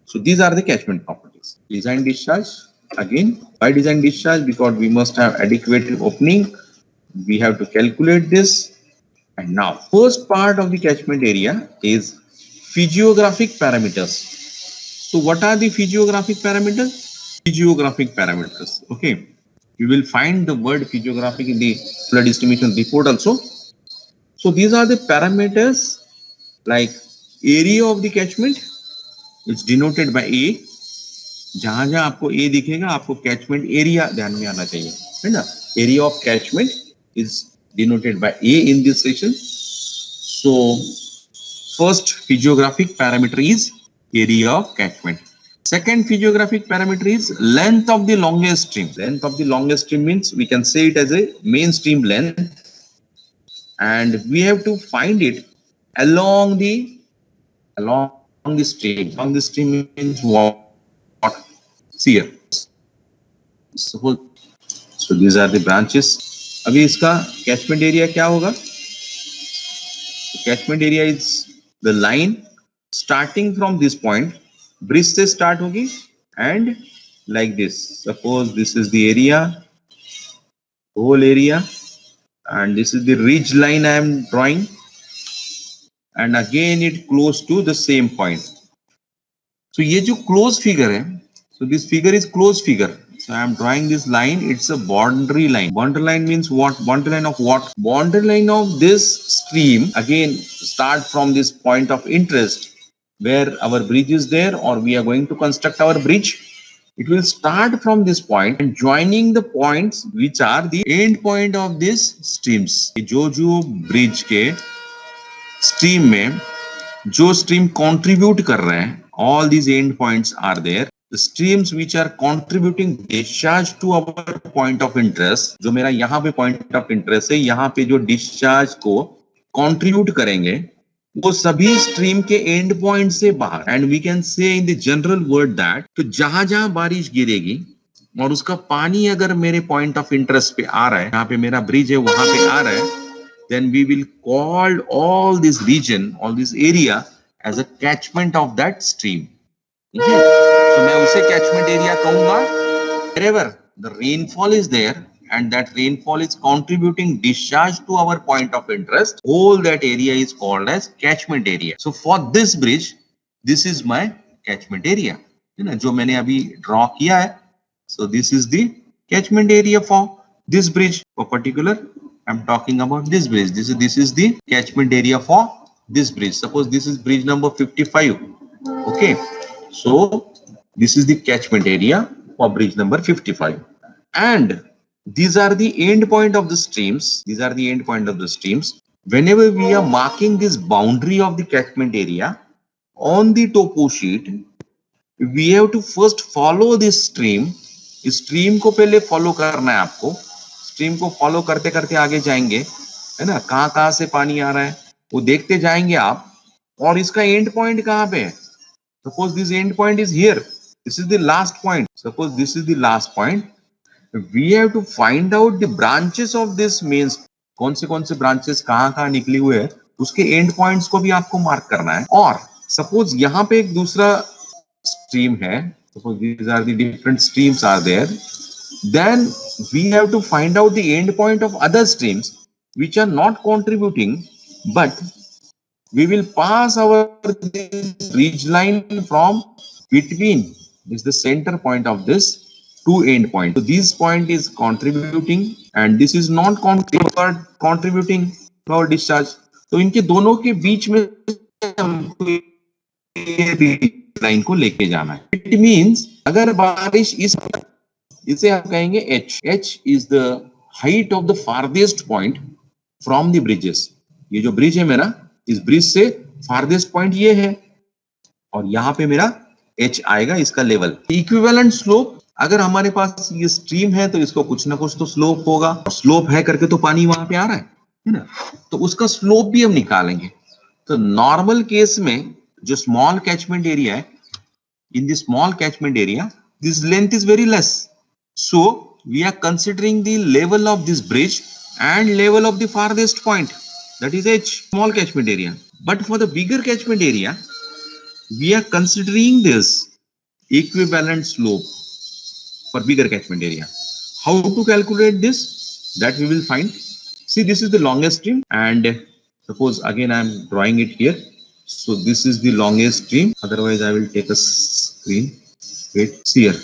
So these are the catchment properties. Design discharge, again, why design discharge? Because we must have adequate opening. We have to calculate this. And now, first part of the catchment area is physiographic parameters. So what are the physiographic parameters? Physiographic parameters. Okay. You will find the word physiographic in the flood estimation report also. So these are the parameters like area of the catchment. It's denoted by A. जहां जहां आपको A दिखेगा आपको catchment area ध्यान में आना चाहिए, है ना? Area of catchment is denoted by A in this section. So first physiographic parameter is area of catchment. Second physiographic parameter is length of the longest stream. Length of the longest stream means we can say it as a main stream length, and we have to find it along the stream. Along the stream means what? See here. Suppose, so these are the branches. अभी इसका catchment area क्या होगा? Catchment area is the line starting from this point. Bridge से start होगी and like this. Suppose this is the area, whole area, and this is the ridge line I am drawing, and again it close to the same point. So ये जो close figure है, so this figure is close figure. So I am drawing this line. It's a boundary line. Boundary line means what? Boundary line of what? Boundary line of this stream. Again, start from this point of interest where our bridge is there, or we are going to construct our bridge. It will start from this point and joining the points which are the end point of these streams. जो bridge के stream में जो stream contribute कर रहे हैं, all these end points are there. The streams which are contributing discharge to our point of interest, जो मेरा यहाँ पे point of interest है, यहाँ पे जो discharge को contribute करेंगे, वो सभी stream के end point से बाहर. And we can say in the general word that तो जहां जहां बारिश गिरेगी और उसका पानी अगर मेरे point of interest पे आ रहा है, यहाँ पे मेरा bridge है वहां पे आ रहा है, then we will call all this region, all this area as a catchment of that stream. तो मैं उसे catchment area कहूंगा wherever the rainfall is there and that rainfall is contributing discharge to our point of interest, all that area is called as catchment area. So for this bridge, this is my catchment area, है ना, जो मैंने अभी draw किया है. So this is the catchment area for this bridge. For particular, I'm talking about this bridge. This is the catchment area for this bridge. Suppose this is bridge number 55. Okay. So this is the catchment area for bridge number 55. And these are the end point of the streams. These are the end point of the streams. Whenever we are marking this boundary of the catchment area on the topo sheet, we have to first follow this stream. इस stream को पहले follow करना है आपको. Stream को follow करते करते आगे जाएंगे, है ना, कहाँ से पानी आ रहा है वो देखते जाएंगे आप. और इसका end point कहाँ पे है? Suppose this end point is here. This is the last point. Suppose this is the last point. We have to find out the branches of this main. कौन से branches कहाँ निकले हुए हैं, उसके end points को भी आपको mark करना है. और suppose यहाँ पे एक दूसरा stream है. Suppose these are the different streams are there. Then we have to find out the end point of other streams which are not contributing, but we will pass our ridge line from between. This is the center point of this two end points. So this point is contributing and this is not contributing to our discharge. तो इनके दोनों के बीच में हमको line को लेके जाना है. It means अगर बारिश इसे हम कहेंगे H. H is the height of the farthest point from the bridges. ये जो ब्रिज है मेरा, इस ब्रिज से farthest point ये है और यहाँ पे मेरा H आएगा, इसका लेवल. इक्विवेलेंट स्लोप, अगर हमारे पास ये स्ट्रीम है तो इसको कुछ ना कुछ तो स्लोप होगा. स्लोप है करके तो पानी वहां पे आ रहा है ना, तो उसका स्लोप भी हम निकालेंगे. तो नॉर्मल केस में जो स्मॉल कैचमेंट एरिया है, in the small catchment area this length is very less. So we are considering the level of this bridge and level of the farthest point, that is H, small catchment area. But for the bigger catchment area, we are considering this equivalent slope for bigger catchment area. How to calculate this? That we will find. See, this is the longest stream, and suppose again I am drawing it here. So this is the longest stream. Otherwise, I will take a screen. Wait, see here.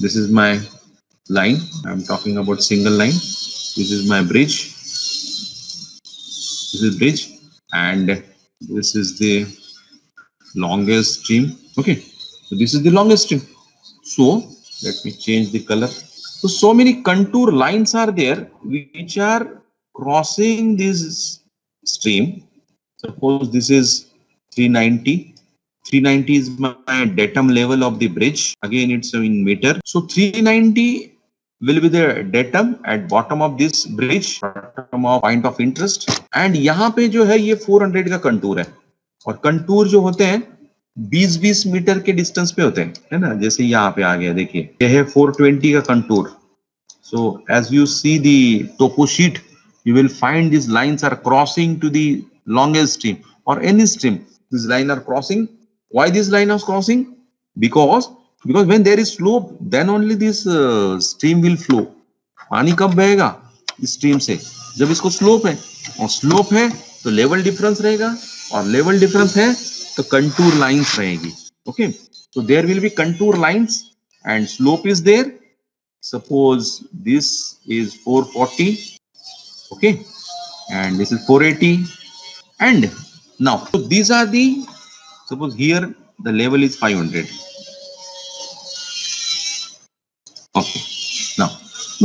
This is my line. I am talking about single line. This is my bridge. This is bridge, and this is the longest stream. Okay, so this is the longest stream. So let me change the color. So many contour lines are there which are crossing this stream. Suppose this is 390. 390 is my datum level of the bridge. Again, it's in meter. So 390 will be the datum at bottom of this bridge, bottom of point of interest. And यहाँ पे जो है ये 400 का contour है, और contour जो होते हैं 20-20 मीटर के डिस्टेंस पे होते हैं, है ना। जैसे यहाँ पे आ गया, देखिए ये है 420 का contour. So as you see the topo sheet, you will find these lines are crossing to the longest stream or any stream. These lines are crossing. Why this line is crossing? Because when there is slope, then only this stream will flow. पानी कब बहेगा इस stream से? जब इसको slope है, और slope है तो लेवल डिफरेंस रहेगा, और लेवल डिफरेंस है तो कंटूर लाइंस रहेगी. Okay, so there will be contour lines and slope is there. Suppose this is 440, okay, and this is 480, and now so these are the, suppose here the level is 500. Okay, now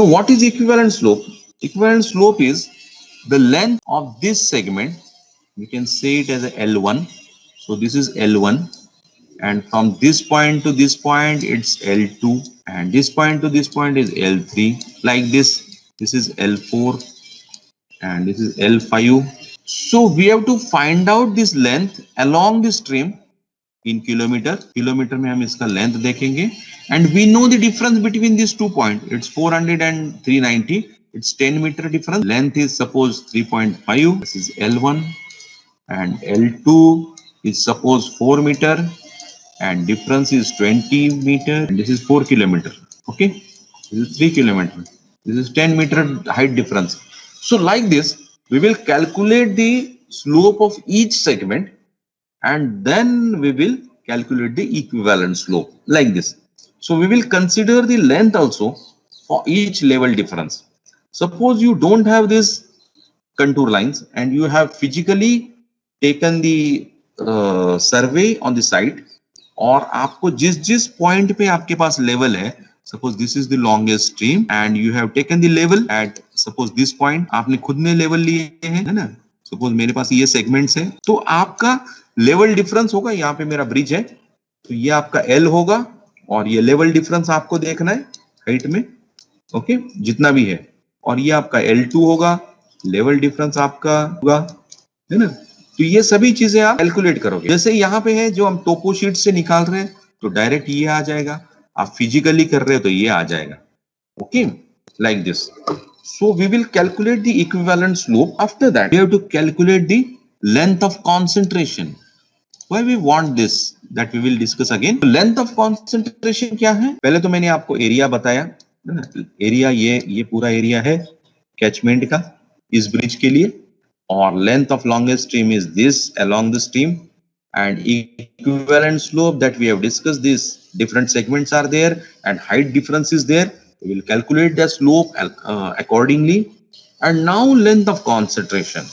what is equivalent slope? Equivalent slope is the length of this segment. We can say it as a L1. So this is L1, and from this point to this point it's L2, and this point to this point is L3, like this. This is L4 and this is L5. So we have to find out this length along the stream in kilometer. Kilometer में हम इसका length देखेंगे, and we know the difference between these 2 points. It's 400 and 390. It's 10 meter difference. Length is suppose 3.5. This is L1, and L2 is suppose 4 meter, and difference is 20 meter, and this is 4 kilometer. Okay, this is 3 kilometer. This is 10 meter height difference. So like this, we will calculate the slope of each segment, and then we will calculate the equivalent slope like this. So we will consider the length also for each level difference. Suppose you don't have this contour lines, and you have physically taken the survey on the site, और आपको जिस point पे आपके पास level है, suppose this is the longest stream, and you have taken the level at suppose this point. आपने खुद ने लेवल लिए हैं, है ना. सपोज मेरे पास ये सेगमेंट्स है, तो आपका लेवल डिफरेंस होगा. यहाँ पे मेरा ब्रिज है, तो ये आपका L होगा, और ये लेवल डिफरेंस आपको देखना है हाइट में, ओके, जितना भी है. और ये आपका L2 होगा, लेवल डिफरेंस आपका होगा, है ना. तो ये सभी चीजें आप कैलकुलेट करोगे. जैसे यहाँ पे है जो हम टोपो शीट से निकाल रहे हैं, तो डायरेक्ट ये आ जाएगा. आप फिजिकली कर रहे हो तो ये आ जाएगा. Okay, like this. So we will calculate the equivalent slope. After that we have to calculate the length of concentration. Why we want this, that we will discuss again. Length of concentration क्या है? पहले तो मैंने आपको area बताया. Area ये पूरा area है कैचमेंट का इस ब्रिज के लिए, और length of longest stream is this along the stream, and equivalent slope that we have discussed, these different segments are there and height difference is there. We will calculate the slope accordingly. And now length of concentration.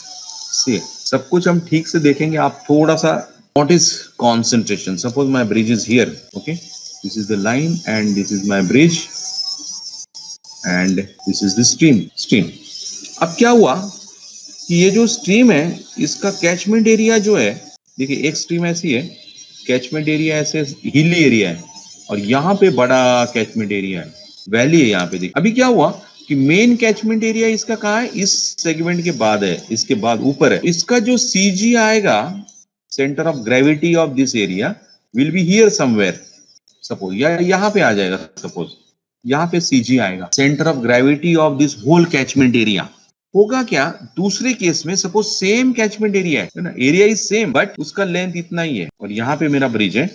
See, सब कुछ हम ठीक से देखेंगे. आप थोड़ा सा, what is concentration? Suppose my bridge is here, okay, this is the line and this is my bridge and this is the stream. अब क्या हुआ कि ये जो स्ट्रीम है, इसका कैचमेंट एरिया जो है, देखिए एक स्ट्रीम ऐसी है, कैचमेंट एरिया ऐसे हिली एरिया है, और यहाँ पे बड़ा कैचमेंट एरिया है, वैली है यहाँ पे. देखिए अभी क्या हुआ कि मेन कैचमेंट एरिया इसका कहाँ है? इस सेगमेंट के बाद है, इसके बाद ऊपर है. इसका जो CG आएगा, centre of gravity of this area will be here somewhere. Suppose यहाँ पे आ जाएगा, सपोज यहाँ पे CG आएगा, centre of gravity of this whole catchment area. होगा क्या, दूसरे केस में सपोज सेम कैचमेंट एरिया है ना, एरिया इज सेम बट उसका लेंथ इतना ही है, और यहाँ पे मेरा ब्रिज है,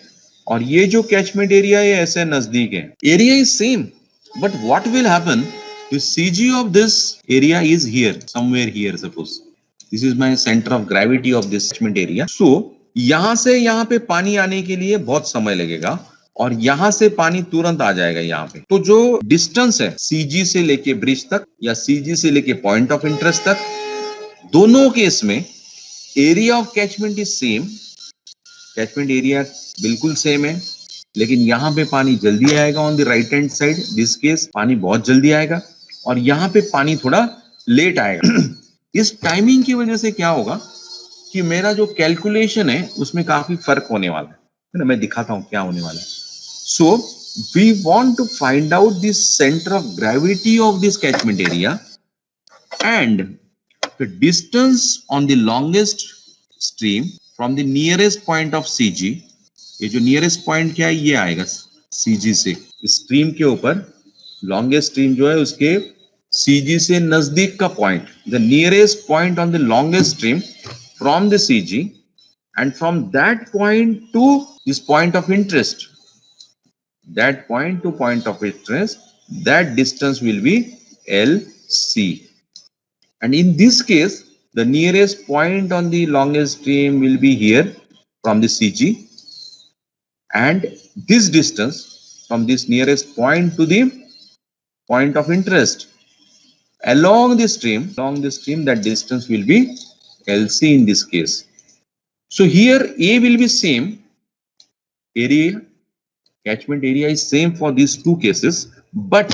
और ये जो कैचमेंट एरिया है ऐसे नजदीक है, area is same, but what will happen, the CG of this area is here, somewhere here, suppose this is my center of gravity of this catchment area. So यहां से यहां पे पानी आने के लिए बहुत समय लगेगा, और यहां से पानी तुरंत आ जाएगा यहाँ पे। तो जो डिस्टेंस है CG से लेके ब्रिज तक या CG से लेके पॉइंट ऑफ इंटरेस्ट तक, दोनों केस में area of catchment is same, catchment area बिल्कुल सेम है, लेकिन यहाँ पे पानी जल्दी आएगा on the right hand side, this case पानी बहुत जल्दी आएगा, और यहाँ पे पानी थोड़ा लेट आएगा। इस टाइमिंग की वजह से क्या होगा कि मेरा जो कैलकुलेशन है उसमें काफी फर्क होने वाला है ना, मैं दिखाता हूं क्या होने वाला है। So we want to find out this centre of gravity of this catchment area and the distance on the longest stream from the nearest point of CG। ये जो नियरेस्ट पॉइंट क्या है, ये आएगा CG से, स्ट्रीम के ऊपर longest stream जो है उसके CG से नजदीक का point, the nearest point on the longest stream from the CG, and from that point two this point of interest, that point to point of interest, that distance will be LC. And in this case, the nearest point on the longest stream will be here from the CG, and this distance from this nearest point to the point of interest along the stream, that distance will be LC in this case. So here A will be same, area, catchment area is same for these two cases, but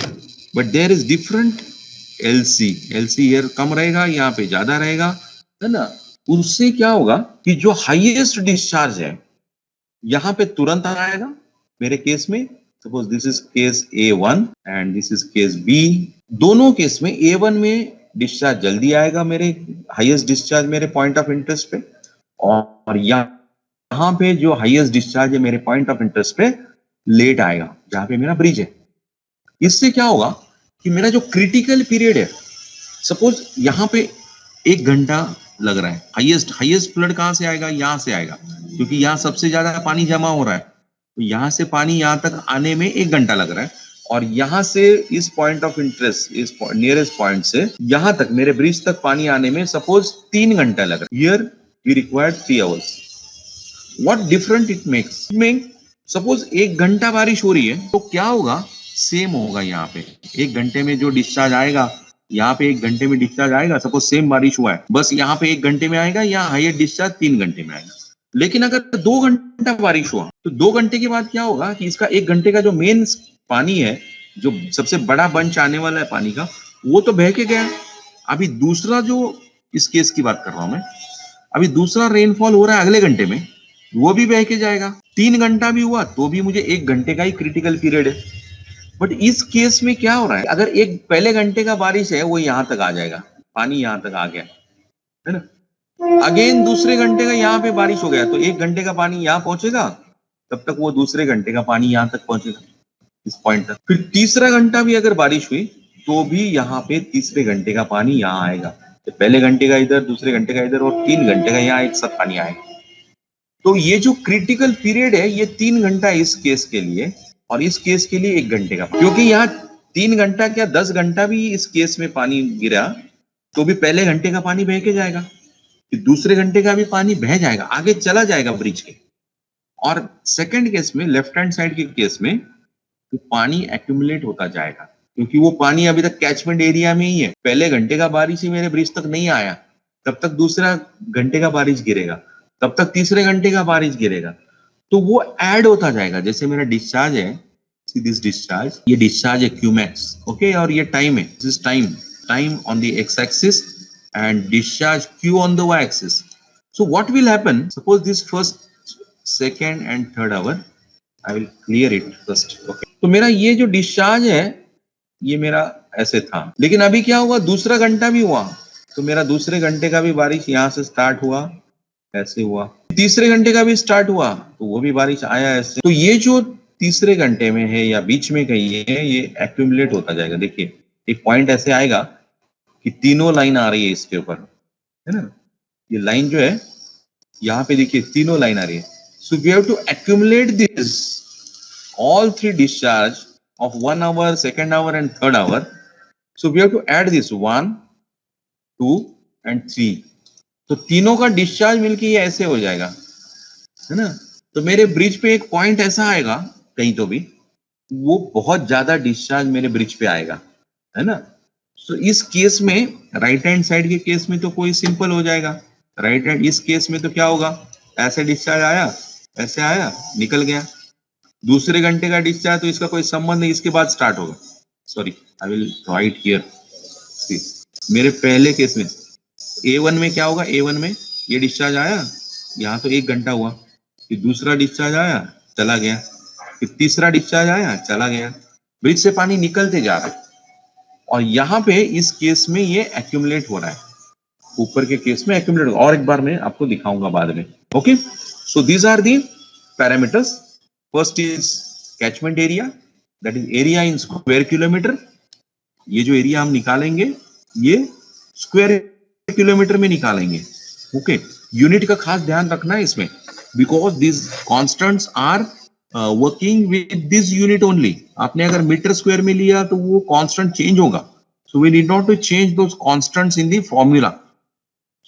there is different LC here कम रहेगा, यहाँ पे ज्यादा रहेगा, है ना। उससे क्या होगा कि जो हाईएस्ट डिस्चार्ज है यहाँ पे तुरंत आएगा मेरे केस में, suppose this is case A1 and this is case B। दोनों केस में A1 में डिस्चार्ज जल्दी आएगा, मेरे हाईएस्ट डिस्चार्ज मेरे पॉइंट ऑफ इंटरेस्ट पे, और यहाँ पे जो हाईएस्ट डिस्चार्ज है मेरे पॉइंट ऑफ इंटरेस्ट पे लेट आएगा जहां पे मेरा ब्रिज है। इससे क्या होगा कि मेरा जो क्रिटिकल पीरियड है, सपोज यहाँ पे 1 घंटा लग रहा है, हाईएस्ट फ्लड कहां से आएगा, यहां से आएगा, क्योंकि यहाँ सबसे ज्यादा पानी जमा हो रहा है, तो यहाँ से पानी यहाँ तक आने में 1 घंटा लग रहा है, और यहाँ से इस पॉइंट ऑफ इंटरेस्ट, इस नियरेस्ट पॉइंट से यहाँ तक मेरे ब्रिज तक पानी आने में सपोज 3 घंटा लग रहा है। Here we required 3 hours. What different it makes, suppose 1 घंटा बारिश हो रही है तो क्या होगा, सेम होगा, यहाँ पे 1 घंटे में जो डिस्चार्ज आएगा, यहाँ पे 1 घंटे में डिस्चार्ज आएगा, सपोज सेम बारिश हुआ है, बस यहाँ पे 1 घंटे में आएगा, यहाँ हाईएस्ट डिस्चार्ज 3 घंटे में आएगा। लेकिन अगर 2 घंटा बारिश हुआ तो 2 घंटे के बाद क्या होगा कि इसका 1 घंटे का जो मेन पानी है, जो सबसे बड़ा बंच आने वाला है पानी का, वो तो बह के गया। अभी दूसरा जो इस केस की बात कर रहा हूं मैं, अभी दूसरा रेनफॉल हो रहा है अगले घंटे में, वो भी बह के जाएगा। 3 घंटा भी हुआ तो भी मुझे 1 घंटे का ही क्रिटिकल पीरियड है। बट इस केस में क्या हो रहा है, अगर एक पहले घंटे का बारिश है वो यहाँ तक आ जाएगा, पानी यहाँ तक आ गया, है ना। अगेन दूसरे घंटे का यहाँ पे बारिश हो गया तो 1 घंटे का पानी यहाँ पहुंचेगा, तब तक वो दूसरे घंटे का पानी यहाँ तक पहुंचेगा, इस पॉइंट तक। फिर तीसरा घंटा भी अगर बारिश हुई तो भी यहाँ पे तीसरे घंटे का पानी यहाँ आएगा, तो पहले घंटे का इधर, दूसरे घंटे का इधर, और 3 घंटे का यहाँ एक साथ पानी आएगा। तो ये जो क्रिटिकल पीरियड है ये 3 घंटा इस केस के लिए, और इस केस के लिए 1 घंटे का, क्योंकि यहाँ 3 घंटा क्या 10 घंटा भी इस केस में पानी गिरा तो भी पहले घंटे का पानी बह के जाएगा, फिर दूसरे घंटे का भी पानी बह जाएगा, आगे चला जाएगा ब्रिज के। और सेकंड केस में, लेफ्ट हैंड साइड के केस में, तो पानी एक्यूमुलेट होता जाएगा, क्योंकि वो पानी अभी तक कैचमेंट एरिया में ही है। पहले घंटे का बारिश ही मेरे ब्रिज तक नहीं आया, तब तक दूसरा घंटे का बारिश गिरेगा, तब तक तीसरे घंटे का बारिश गिरेगा, तो वो ऐड होता जाएगा। जैसे मेरा डिस्चार्ज है, सी दिस डिस्चार्ज, ये डिस्चार्ज है क्यूमैक्स, ओके, और ये टाइम है, this is time on the X axis and discharge Q on the Y axis. So what will happen, suppose this first, second and third hour, I will clear it first, okay. तो मेरा ये जो discharge है ये मेरा ऐसे था, लेकिन अभी क्या हुआ, दूसरा घंटा भी हुआ, तो मेरा दूसरे घंटे का भी बारिश यहाँ से स्टार्ट हुआ, ऐसे हुआ, तीसरे घंटे का भी स्टार्ट हुआ तो वो भी बारिश आया ऐसे। तो ये जो तीसरे घंटे में है या बीच में कहीं है, ये एक्यूमुलेट होता जाएगा। देखिए एक पॉइंट ऐसे आएगा कि तीनों लाइन आ रही है इसके ऊपर, है ना। ये लाइन जो है यहाँ पे देखिए तीनों लाइन आ रही है. So we have to accumulate this all three discharge of 1 hour, 2nd hour and 3rd hour. So we have to add this 1, 2 and 3. तो तीनों का डिस्चार्ज मिलके ये ऐसे हो जाएगा, है ना. तो मेरे ब्रिज पे एक पॉइंट ऐसा आएगा कहीं तो भी, वो बहुत ज्यादा डिस्चार्ज मेरे ब्रिज पे आएगा, है ना. तो इस केस में राइट हैंड साइड के केस में तो कोई सिंपल हो जाएगा. राइट हैंड इस केस में तो क्या होगा, ऐसे डिस्चार्ज आया, ऐसे आया, निकल गया. दूसरे घंटे का डिस्चार्ज तो इसका कोई संबंध नहीं, इसके बाद स्टार्ट होगा. Sorry, I will write here. मेरे पहले केस में A1 में क्या होगा, A1 में ये डिस्चार्ज आया, यहाँ तो 1 घंटा हुआ, फिर दूसरा डिस्चार्ज आया, चला गया, फिर तीसरा डिस्चार्ज आया, चला गया. ब्रिज से पानी निकलते जा रहा है. और यहाँ पे इस केस में ये एक्यूमुलेट हो रहा है, ऊपर के केस में एक्यूमुलेट. और एक बार मैं आपको दिखाऊंगा बाद में. Okay, so these are the parameters. First is catchment area, that is area in square kilometer. ये जो एरिया हम निकालेंगे ये स्क्वायर किलोमीटर में निकालेंगे. ओके, यूनिट का खास ध्यान रखना है इसमें, because this constants are working with this unit only. आपने अगर मीटर स्क्वायर में लिया तो वो कांस्टेंट चेंज होगा. So we need not to change those constants in the formula.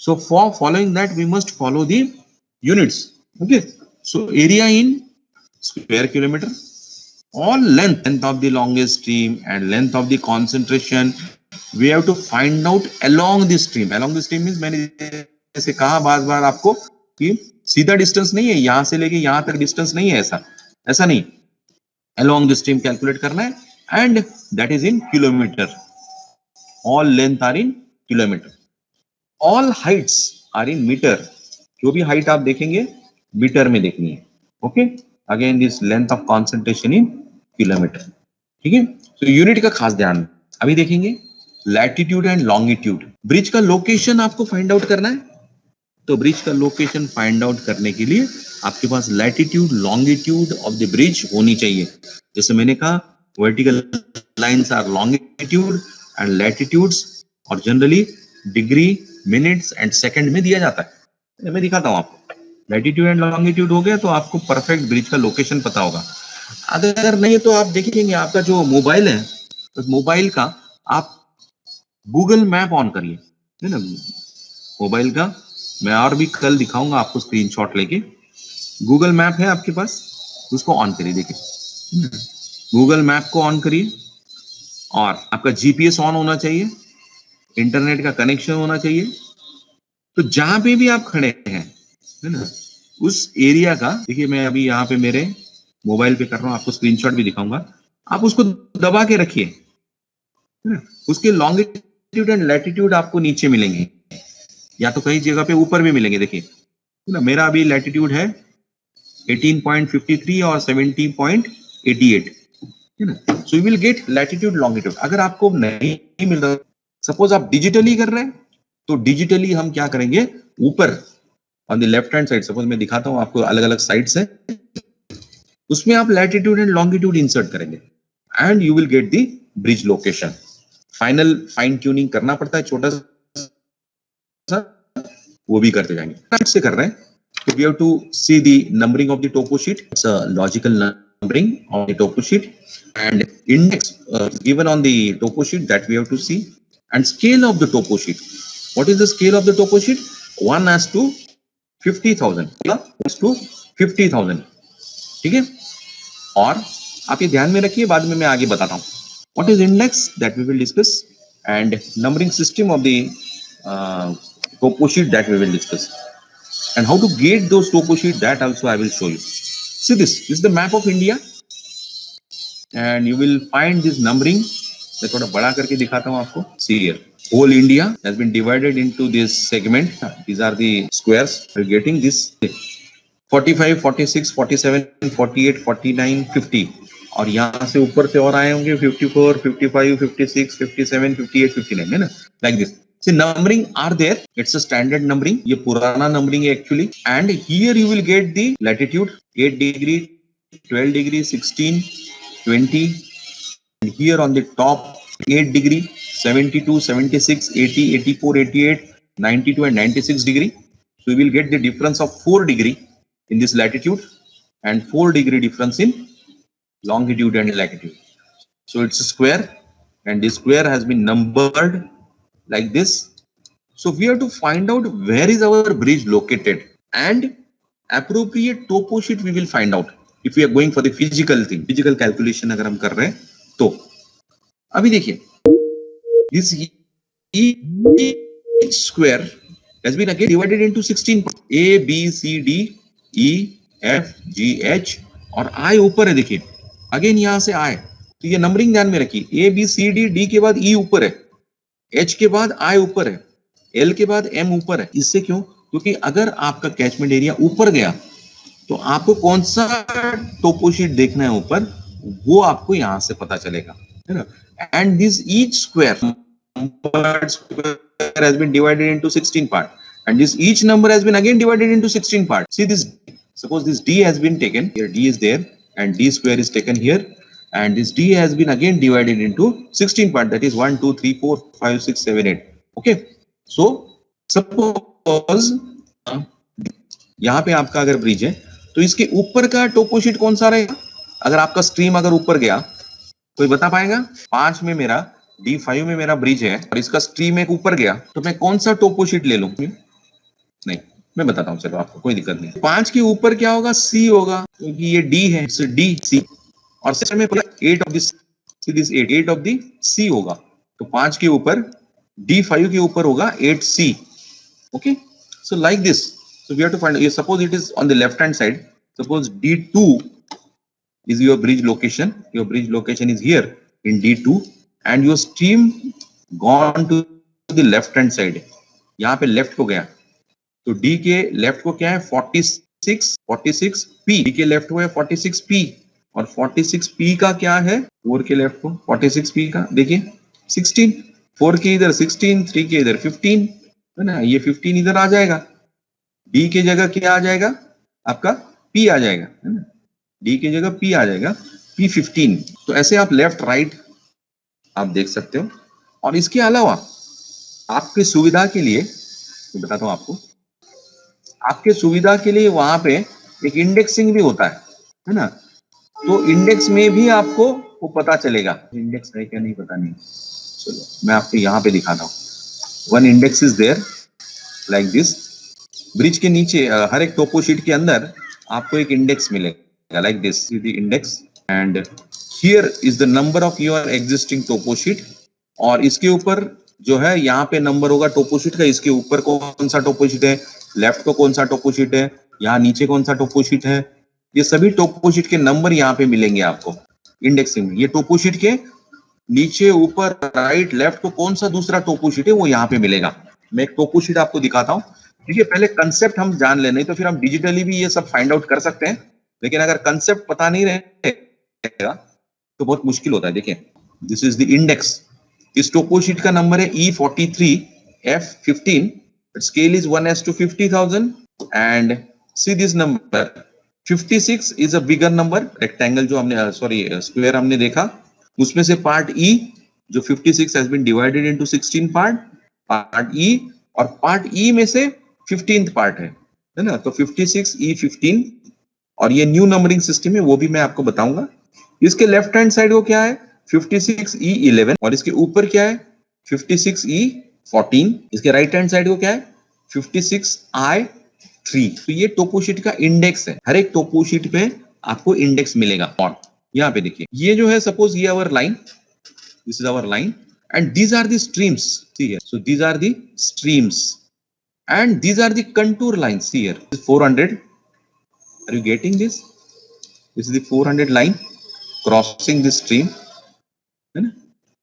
So for following that we must follow the units. Okay, so area in square kilometer, all length of the longest stream and length of the concentration we have to find out along the stream. Along the stream means मैंने जैसे कहा बार बार आपको कि सीधा distance नहीं है, यहां से लेके यहां तक डिस्टेंस नहीं है, ऐसा नहीं. along the stream कैलकुलेट करना है, and that is in kilometer. all length are in kilometer, all heights are in meter. जो भी हाइट आप देखेंगे मीटर में देखनी है. Okay, again this length of concentration in kilometre. ठीक है, तो यूनिट का खास ध्यान. अभी देखेंगे लैटिट्यूड एंड लॉन्गिट्यूड. ब्रिज का लोकेशन आपको फाइंड आउट करना है. तो ब्रिज का लोकेशन फाइंड आउट करने के लिए आपके पास latitude longitude of the bridge होनी चाहिए. जैसे मैंने कहा vertical lines are longitude and latitudes, और generally degree, minutes and second में दिया जाता है. मैं दिखाता हूं आपको. लैटिट्यूड एंड लॉन्गिट्यूड हो गया तो आपको परफेक्ट ब्रिज का लोकेशन पता होगा. अगर नहीं तो आप देखेंगे आपका जो मोबाइल है, तो मोबाइल का आप गूगल मैप ऑन करिए, है ना. मोबाइल का मैं और भी कल दिखाऊंगा आपको स्क्रीनशॉट लेके. गूगल मैप है आपके पास, उसको ऑन करिए. देखिए गूगल मैप को ऑन करिए, और आपका जीपीएस ऑन होना चाहिए, इंटरनेट का कनेक्शन होना चाहिए. तो जहां पे भी आप खड़े हैं, है ना, उस एरिया का देखिए. मैं अभी यहाँ पे मेरे मोबाइल पे कर रहा हूँ, आपको स्क्रीनशॉट भी दिखाऊंगा. आप उसको दबा के रखिए, है ना. उसके लॉन्गिट्यूड एंड लैटिट्यूड आपको नीचे मिलेंगे, या तो कई जगह पे ऊपर भी मिलेंगे. देखिए, है ना, मेरा अभी लैटिट्यूड है 18.53 और 70.88, है ना. सो you will gate latitude longitude. अगर आपको नहीं मिल रहा, सपोज आप डिजिटली कर रहे हैं, तो डिजिटली हम क्या करेंगे, ऊपर on the left hand side, suppose मैं दिखाता हूं आपको, अलग अलग साइड्स है, उसमें आप लैटिट्यूड एंड लॉन्गिट्यूड इंसर्ट करेंगे and you will get the bridge location. Final fine tuning करना पड़ता है छोटा सा, वो भी करते जाएंगे. से कर रहे हैं तो we have to see the numbering of the topo sheet. It's a logical numbering of the topo sheet and index given on the topo sheet that we have to see, and scale of the topo sheet. What is the scale of the topo sheet? 1:50,000 to 50,000. ठीक है, और आप ये ध्यान में रखिए, बाद में मैं आगे बताता हूँ. What is index? That we will discuss, and numbering system of the topo sheet that we will discuss, and how to get those topo sheet, that also I will show you. See, this is the map of India. And you will find this numbering. मैं थोड़ा बड़ा करके दिखाता हूँ आपको. See here, whole India has been divided into this segment. These are the squares. You're getting this 45, 46, 47, 48, 49, 50. और यहाँ से ऊपर से और आए होंगे 54, 55, 56, 57, 58, 59, है ना, like this. So numbering are there. It's a standard numbering. ये पुराना numbering है actually. And here you will get the latitude 8 degree, 12 degree, 16, 20, and here on the top 8 degree, 72, 76, 80, 84, 88, 92 and 96 degree. So we will get the difference of 4 degree in this latitude and 4 degree difference in longitude and latitude. So it's a square and this square has been numbered like this. So we have to find out where is our bridge located and appropriate topo sheet we will find out if we are going for the physical thing, physical calculation अगर हम कर रहे हैं तो अभी देखिए this each square has been again divided into 16 parts. A, B, C, D, E, F, G, H और I ऊपर है देखिए अगेन यहां से I तो ये नंबरिंग ध्यान में रखिए A, B, C, D, D के बाद E ऊपर है H के बाद I ऊपर है L के बाद M ऊपर है इससे क्यों क्योंकि अगर आपका कैचमेंट एरिया ऊपर गया तो आपको कौन सा टोपो शीट देखना है ऊपर वो आपको यहां से पता चलेगा है ना and this each square has been divided into 16 parts and this each number has been again divided into 16 parts. See this, suppose this D has been taken here, D is there and D square is taken here and this D has been again divided into 16 parts, that is 1 2 3 4 5 6 7 8. Okay, so suppose यहाँ पे आपका अगर bridge है तो इसके ऊपर का टोपो sheet कौन सा रहेगा अगर आपका स्ट्रीम अगर ऊपर गया कोई बता पाएगा 5 में मेरा D5 में मेरा ब्रिज है और इसका स्ट्रीम एक ऊपर गया तो मैं कौन सा टोपो शीट ले लूं नहीं मैं बताता हूं चलो आपको कोई दिक्कत नहीं 5 के ऊपर क्या होगा C होगा क्योंकि ये D है so D C और सेक्शन में 8 of this 8 of the C होगा तो 5 के ऊपर D5 के ऊपर होगा 8C. Okay, so like this so we have to find suppose it is on the left hand side, suppose D2 is your bridge location, your bridge location is here in D2 and your stream gone to the left hand side यहाँ पे left को गया तो D के left को क्या है 46 P, D के लेफ्ट को है 46 P और 46 P का क्या है 4 के लेफ्ट को 46 P का देखिए 16 4 के इधर 16 3 के इधर 15 है ना ये 15 इधर आ जाएगा D के जगह क्या आ जाएगा आपका P आ जाएगा है ना D की जगह P आ जाएगा P15. तो ऐसे आप लेफ्ट राइट आप देख सकते हो और इसके अलावा आपकी सुविधा के लिए मैं बताता हूं आपको आपके सुविधा के लिए वहां पे एक इंडेक्सिंग भी होता है ना तो इंडेक्स में भी आपको वो पता चलेगा इंडेक्स है क्या नहीं पता नहीं चलो मैं आपको यहाँ पे दिखाता हूँ one index is there like this bridge के नीचे हर एक टोपो शीट के अंदर आपको एक इंडेक्स मिलेगा like this the index and here is the number of your existing topo sheet और इसके ऊपर जो है यहाँ पे नंबर होगा टोपो शीट का इसके ऊपर कौन सा टोपो शीट है लेफ्ट को कौन सा टोपो शीट है यहाँ नीचे कौन सा टोपो शीट है ये सभी टोपो शीट के नंबर यहाँ पे मिलेंगे आपको इंडेक्सिंग में ये टोपो शीट के नीचे ऊपर राइट लेफ्ट को कौन सा दूसरा टोपो शीट है वो यहाँ पे मिलेगा मैं एक टोपो शीट आपको दिखाता हूँ देखिए पहले कंसेप्ट हम जान लें नहीं तो फिर हम डिजिटली भी ये सब फाइंड आउट कर सकते हैं लेकिन अगर कंसेप्ट पता नहीं रहेगा तो बहुत मुश्किल होता है देखिए दिस इज द इंडेक्स इस टोपो शीट का नंबर है E43F15 scale is 1:50,000 and see this number 56 is a bigger number rectangle जो हमने सॉरी स्क्वायर हमने देखा उसमें से पार्ट E जो 56 has been divided into 16 part E और पार्ट E में से 15th पार्ट है ना तो 56 E15 और ये न्यू नंबरिंग सिस्टम है वो भी मैं आपको बताऊंगा इसके लेफ्ट हैंड साइड को क्या है 56 E11 और इसके ऊपर क्या है 56 E14 इसके राइट हैंड साइड को क्या है 56 I3 तो ये टोपो शीट का इंडेक्स है हर एक टोपो शीट पे आपको इंडेक्स मिलेगा और यहाँ पे देखिए ये जो है सपोज ये our line this is our line and these are the streams see here so these are the streams and these are the contour lines see here 400 are you getting this is the 400 line crossing the stream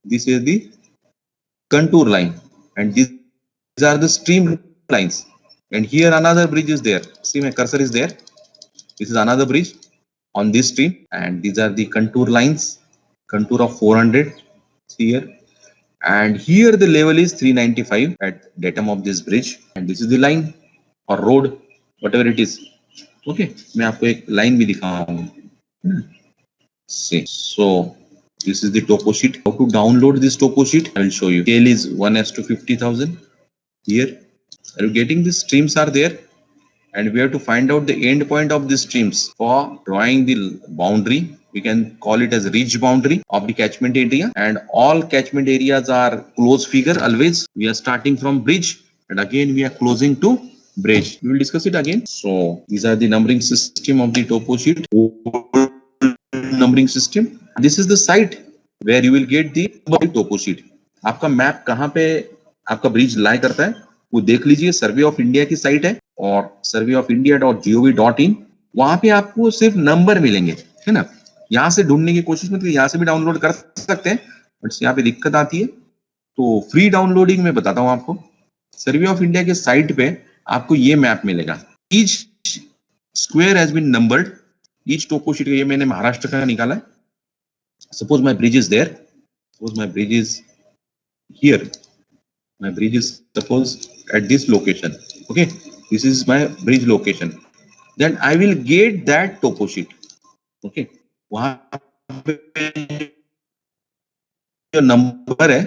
this is the contour line and these are the stream lines and here another bridge is there see my cursor is there this is another bridge on this stream and these are the contour lines contour of 400 see here and here the level is 395 at datum of this bridge and this is the line or road whatever it is okay मैं आपको एक line भी दिखाऊंगा see so This is the topo sheet. How to download this topo sheet? I will show you. Scale is 1:50,000. Here, are you getting the streams are there? And we have to find out the end point of the streams for drawing the boundary. We can call it as ridge boundary of the catchment area, and all catchment areas are close figure always. We are starting from bridge and again we are closing to bridge. We will discuss it again. So these are the numbering system of the topo sheet. Numbering system. This is the site where you will get the topo sheet. आपका map कहाँ पे आपका bridge लाई करता है वो देख लीजिए. सर्वे of India की साइट है और surveyofindia.gov.in. वहां पे आपको सिर्फ नंबर मिलेंगे, है ना. यहाँ से ढूंढने की कोशिश मत करिए, यहाँ से भी डाउनलोड कर सकते हैं, बट यहाँ पे दिक्कत आती है. तो फ्री डाउनलोडिंग में बताता हूँ आपको. सर्वे ऑफ इंडिया के साइट पे आपको ये मैप मिलेगा. Each square has been numbered. Each topo sheet. ये मैंने महाराष्ट्र का निकाला है. Suppose my bridge is there. Suppose my bridge is here. My bridge is suppose at this location. Okay, this is my bridge location. Then I will get that topo sheet. Okay, वहाँ पे जो number है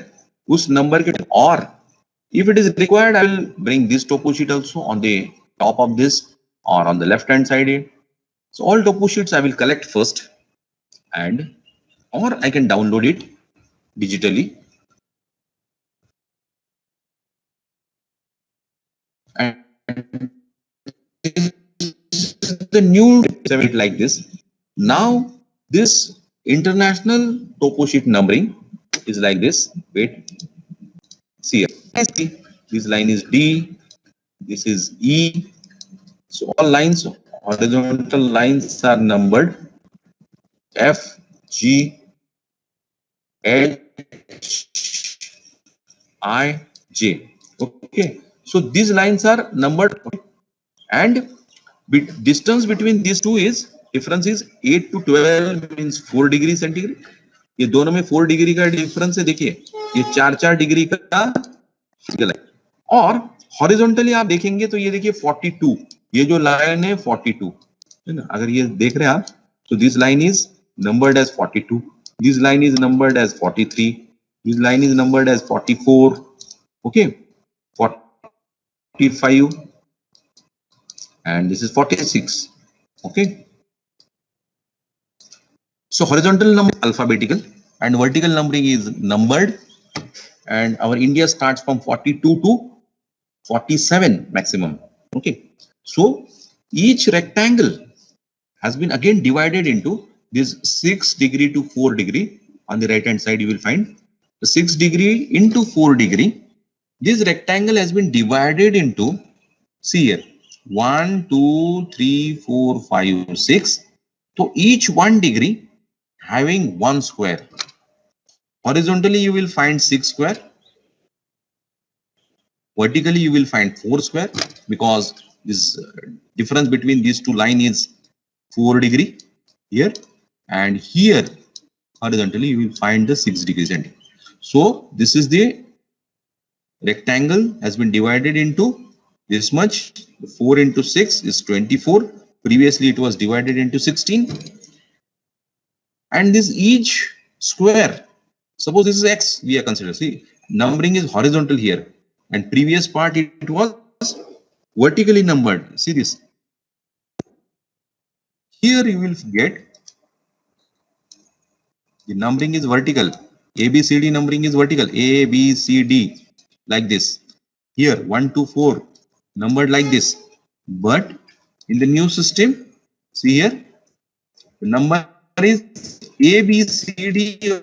उस number के, और if it is required I will bring this topo sheet also on the top of this or on the left hand side. So all topo sheets I will collect first, and or I can download it digitally. And the new it like this. Now this international topo sheet numbering is like this. Wait, see here. This line is D, this is E. So all lines, horizontal lines are numbered F, G, H, I, J. Okay, so these lines are numbered, and distance between these two is difference is 8 to 12 means 4 degree centigrade. ये दोनों में 4 degree का difference है. देखिए ये 4 degree का है. और हॉरिजॉन्टली आप देखेंगे तो ये देखिए 42. ये जो लाइन है 42 है ना. अगर ये देख रहे हैं आप तो this line is numbered as 42. This line is numbered as 43. This line is numbered as 44. Okay, 45, and this is 46. Okay, so horizontal number alphabetical and vertical numbering is numbered, and our India starts from 42 to 47 maximum. Okay, so each rectangle has been again divided into this 6 degree to 4 degree. On the right hand side you will find the 6 degree into 4 degree. This rectangle has been divided into, see here, 1, 2, 3, 4, 5, 6. So each 1 degree having 1 square. Horizontally you will find 6 square. Vertically you will find 4 square, because this difference between these two lines is 4 degree here, and here horizontally you will find the 6 degree centigrade. So this is the rectangle has been divided into this much. 4 into 6 is 24. Previously it was divided into 16. And this each square, suppose this is X, we are considering. See, numbering is horizontal here, and previous part it was vertically numbered. See this. Here you will get the numbering is vertical. A, B, C, D numbering is vertical. A, B, C, D. Like this. Here 1 to 4 numbered like this. But in the new system, see here, the number is A, B, C, D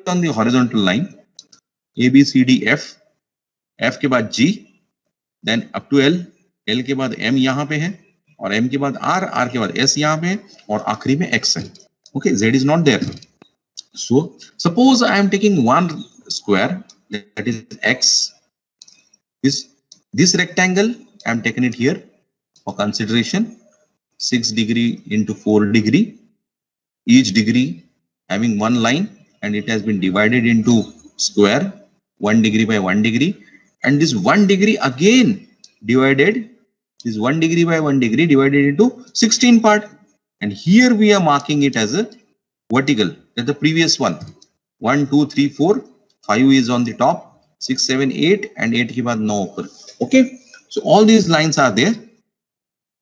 on the horizontal line. A, B, C, D, F. F के बाद G, then up to L. L के बाद M यहाँ पे है, और M के बाद R, R के बाद S यहाँ पे है, और आखिरी में X है. Okay, Z is not there. So suppose I am taking one square, that is X. This rectangle I am taking it here for consideration. 6 degree into 4 degree, each degree having one line, and it has been divided into square 1 degree by 1 degree, and this 1 degree again divided, this 1 degree by 1 degree divided into 16 part, and here we are marking it as a vertical, that's the previous one. 1 2 3 4 5 is on the top, 6 7 8 and 8 के बाद 9 ऊपर. Okay, so all these lines are there,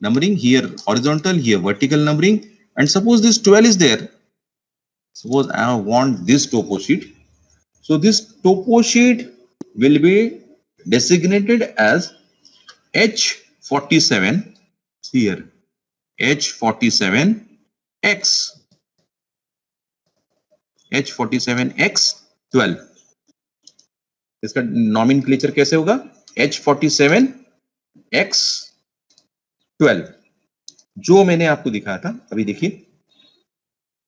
numbering here horizontal, here vertical numbering. And suppose this 12 is there, suppose I want this topo sheet. So this topo sheet will be designated as H47 here, H47X, H47X12. इसका nomenclature कैसे होगा? H47X12, जो मैंने आपको दिखाया था अभी. देखिए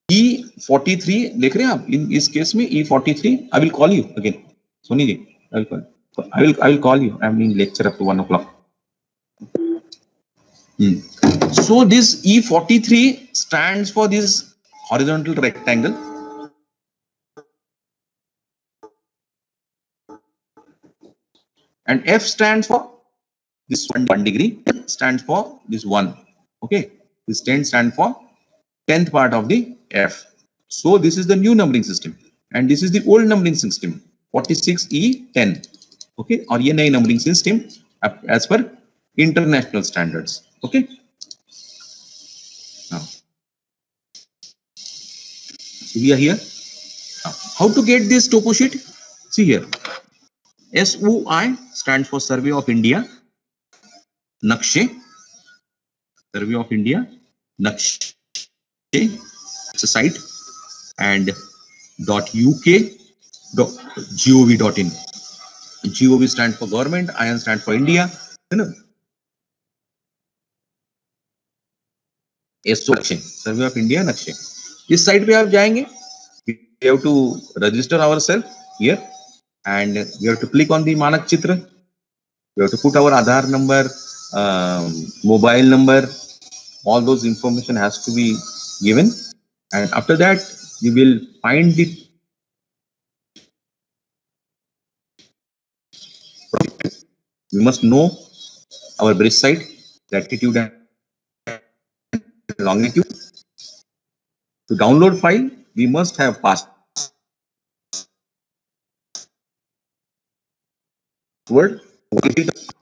E43 देख रहे हैं आप इस केस में E43. I will call you again, Soni ji. I will call you. I'm in lecture up to 1 o'clock. So this E43 stands for this horizontal rectangle, and F stands for this 1 degree, stands for this 1. Okay, this 10 stands for 10th part of the F. So this is the new numbering system, and this is the old numbering system 46E10. Okay, और ये नई numbering system as per international standards. Okay, now so we are here. Now, how to get this topo sheet? See here, SUI stands for Survey of India. Nakshe, Survey of India, Nakshe, it's a site, and .uk, .gov.in. GOV stands for government, IN stands for India, है ना. Nakshe, Survey of India, Nakshe. इस site पे आप जाएंगे, we have to register ourselves here, and we have to click on the मानक चित्र. We have to put our Aadhaar number, mobile number, all those information has to be given, and after that we will find the we must know our bridge site, latitude and longitude. To download file, we must have password.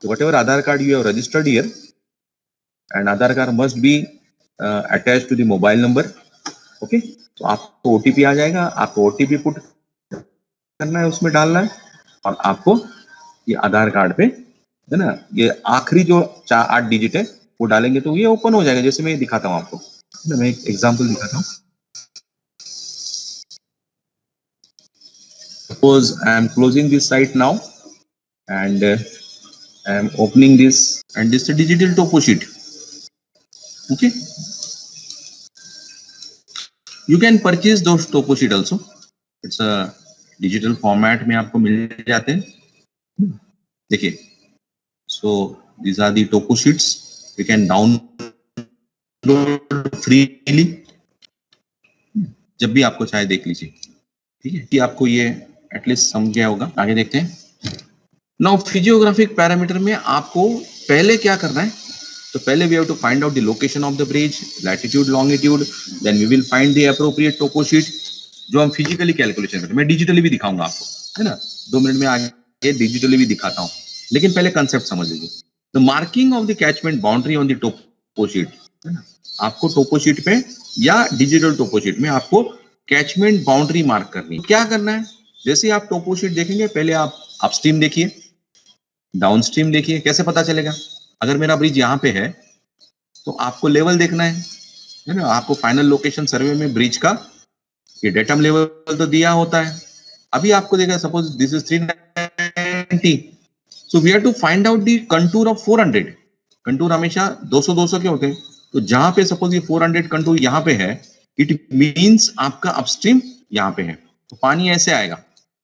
Whatever Aadhaar card you have registered here, and Aadhaar card must be attached to the mobile number. Okay, तो आपको OTP आ जाएगा, आपको OTP put करना है, उसमें डालना है, और आपको ये आधार कार्ड पे, है ना, ये आखिरी जो 8 डिजिट है वो डालेंगे तो ये ओपन हो जाएगा. जैसे मैं दिखाता हूँ आपको, मैं एक एग्जांपल दिखाता हूँ. Suppose I am closing this site now, and I am opening this, and this is a digital topo sheet. Okay, you can purchase those topo sheet also. It's a digital format में आपको मिल जाते हैं. देखिए, so these are the topo sheets. We can download freely. जब भी आपको चाहे देख लीजिए. ठीक है, कि आपको ये एटलीस्ट समझ गया होगा. आगे देखते हैं. नाउ फिजियोग्राफिक पैरामीटर में आपको पहले क्या करना है? तो पहले we have to find out the location of the bridge, latitude, longitude, then we will find the appropriate topo sheet, जो हम फिजिकली कैलकुलेशन करते हैं. मैं डिजिटली भी दिखाऊंगा आपको, है ना, 2 मिनट में आगे डिजिटली भी दिखाता हूँ, लेकिन पहले कंसेप्ट समझ लीजिए. The marking of the catchment boundary on the topo sheet, है ना, आपको टोपो शीट पे या डिजिटल टोपो शीट में आपको कैचमेंट बाउंड्री मार्क करनी है. क्या करना है? जैसे आप टोपो शीट देखेंगे, पहले आप अपस्ट्रीम देखिए, डाउनस्ट्रीम देखिए. कैसे पता चलेगा? अगर मेरा ब्रिज यहाँ पे है तो आपको लेवल देखना है ना. आपको फाइनल लोकेशन सर्वे में ब्रिज का ये डेटम लेवल तो दिया होता है. अभी आपको देखा, suppose this is 390, so we have to find out the contour of 400. Contour हमेशा 200 के होते हैं. तो जहां पे सपोज ये 400 कंटूर यहाँ पे है, इट मीन्स आपका अपस्ट्रीम यहाँ पे है. तो पानी ऐसे आएगा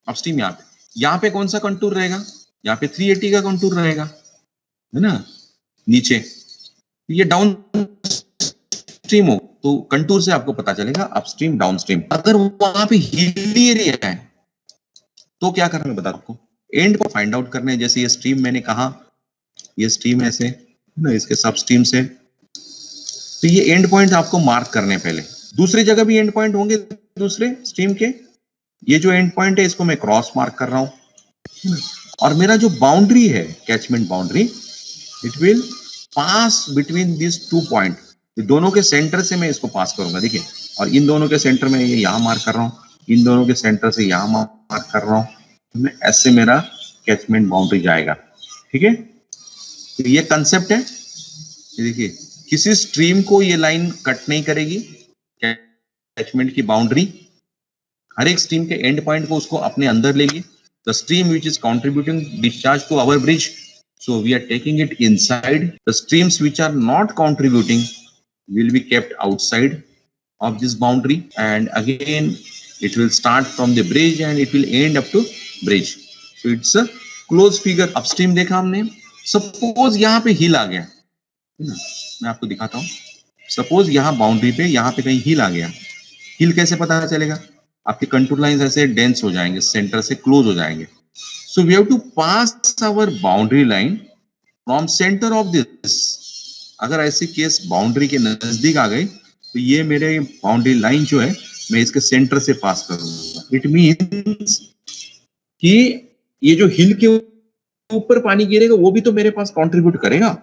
अपस्ट्रीम यहाँ पे. यहाँ पे कौन सा कंटूर रहेगा? यहाँ पे 380 का कंटूर रहेगा, है ना, नीचे. ये डाउन स्ट्रीम हो तो कंटूर से आपको पता चलेगा अपस्ट्रीम, डाउनस्ट्रीम. अगर वहां पे हिली एरिया है तो क्या करना है बता आपको. एंड को फाइंड आउट करना है. जैसे ये स्ट्रीम मैंने कहा, ये स्ट्रीम ऐसे ना, इसके सब स्ट्रीम से, तो ये एंड पॉइंट आपको मार्क करने पहले. दूसरी जगह भी एंड पॉइंट होंगे दूसरे स्ट्रीम के, ये जो एंड पॉइंट है इसको मैं क्रॉस मार्क कर रहा हूं, और मेरा जो बाउंड्री है catchment boundary, it will pass between this 2 point, दोनों के सेंटर से मैं इसको पास करूंगा, देखिए, और इन दोनों के सेंटर में ये यहाँ मार्क कर रहा हूँ, इन दोनों के सेंटर से यहाँ मार्क कर रहा हूँ, मैं ऐसे मेरा कैचमेंट बाउंड्री जाएगा। ठीक है, तो ये कंसेप्ट है। देखिए किसी स्ट्रीम को ये लाइन कट नहीं करेगी, कैचमेंट की बाउंड्री हर एक स्ट्रीम के एंड पॉइंट को उसको अपने अंदर लेगी। The stream which is contributing discharge to our bridge, so we are taking it inside. The streams which are not contributing will be kept outside of this boundary, and again it will start from the bridge and it will end up to bridge. So it's a closed figure. upstream देखा हमने, suppose यहाँ पे हिल आ गया, मैं आपको दिखाता हूँ। Suppose यहाँ बाउंड्री पे यहाँ पे कहीं हिल आ गया, हिल कैसे पता चलेगा? आपके कंटूर लाइंस ऐसे डेंस हो जाएंगे, सेंटर से क्लोज हो जाएंगे। So we have to pass our boundary line from center of this. अगर ऐसी केस बाउंड्री के नजदीक आ गई तो ये मेरे बाउंड्री लाइन जो है मैं इसके सेंटर से पास करूंगा। इट मींस कि ये जो हिल के ऊपर पानी गिरेगा वो भी तो मेरे पास कंट्रीब्यूट करेगा।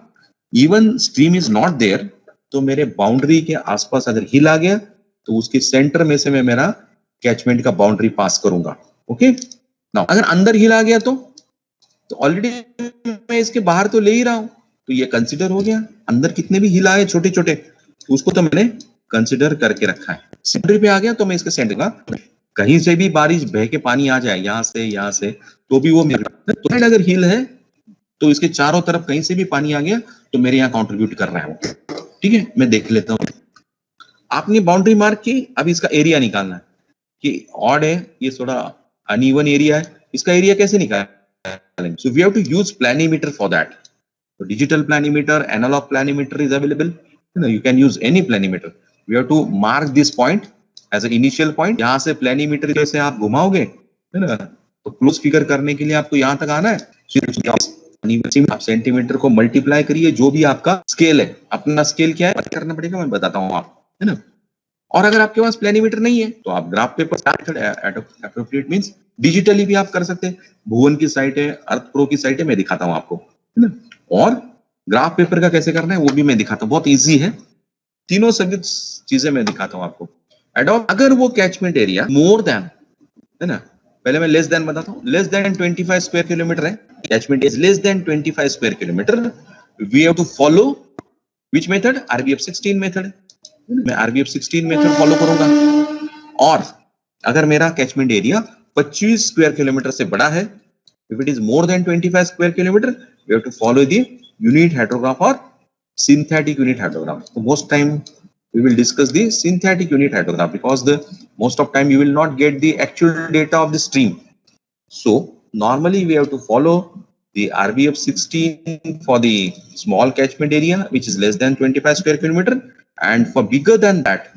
Even stream is not there, तो मेरे बाउंड्री के आसपास अगर हिल आ गया तो उसके सेंटर में से मैं मेरा कैचमेंट का बाउंड्री पास करूंगा। ओके, नाउ अगर अंदर हिल आ गया तो ऑलरेडी मैं इसके बाहर तो ले ही रहा हूं, तो ये कंसिडर हो गया। अंदर कितने भी हिल आए छोटे छोटे, उसको तो मैंने कंसिडर करके रखा है। सेंटर पे आ गया तो मैं इसके सेंटर का, कहीं से भी बारिश बह के पानी आ जाए यहाँ से, तो भी वो मेरे तो अगर हिल है तो इसके चारों तरफ कहीं से भी पानी आ गया तो मेरे यहाँ कॉन्ट्रीब्यूट कर रहा है। ठीक है, मैं देख लेता हूँ। आपने बाउंड्री मार्क की, अब इसका एरिया निकालना है कि ऑड है, ये थोड़ा अनइवन एरिया है, इसका एरिया कैसे निकालेंगे? So we have to use planimeter for that. So digital planimeter, analog planimeter is available. You can use any planimeter. We have to mark this point as an initial point. यहाँ से planimeter जैसे आप घुमाओगे, है ना, तो close figure करने के लिए आपको यहाँ तक आना है। आप सेंटीमीटर को मल्टीप्लाई करिए, जो भी आपका स्केल है, अपना स्केल क्या है करना पड़ेगा, मैं बताता हूँ आप, है ना। और अगर आपके पास प्लैनीमीटर नहीं है तो आप graph paper appropriate means digitally भी आप कर सकते हैं। भुवन की साइट है, अर्थ प्रो की साइट है, मैं दिखाता हूँ आपको, है ना। और ग्राफ पेपर का कैसे करना है वो भी मैं दिखाता हूँ, बहुत इजी है। तीनों सभी चीजें मैं दिखाता हूँ आपको। एडॉप्ट अगर वो कैचमेंट एरिया मोर देन, है ना, पहले मैं लेस देन बताता हूँ। लेस देन 25 स्क्वायर किलोमीटर है, catchment is less than 25 square kilometre, we have to follow which method? RBF 16 method. मैं RBF 16 मेथड फॉलो करूंगा। और अगर मेरा कैचमेंट एरिया 25 स्क्वायर किलोमीटर से बड़ा है, if it is more than 25 square kilometer, we have to follow the unit hydrograph or synthetic unit hydrograph. So most time we will discuss the synthetic unit hydrograph because the most of time you will not get the actual data of the stream. So normally we have to follow the RBF 16 for the small catchment area which is less than 25 square kilometer, and for bigger than that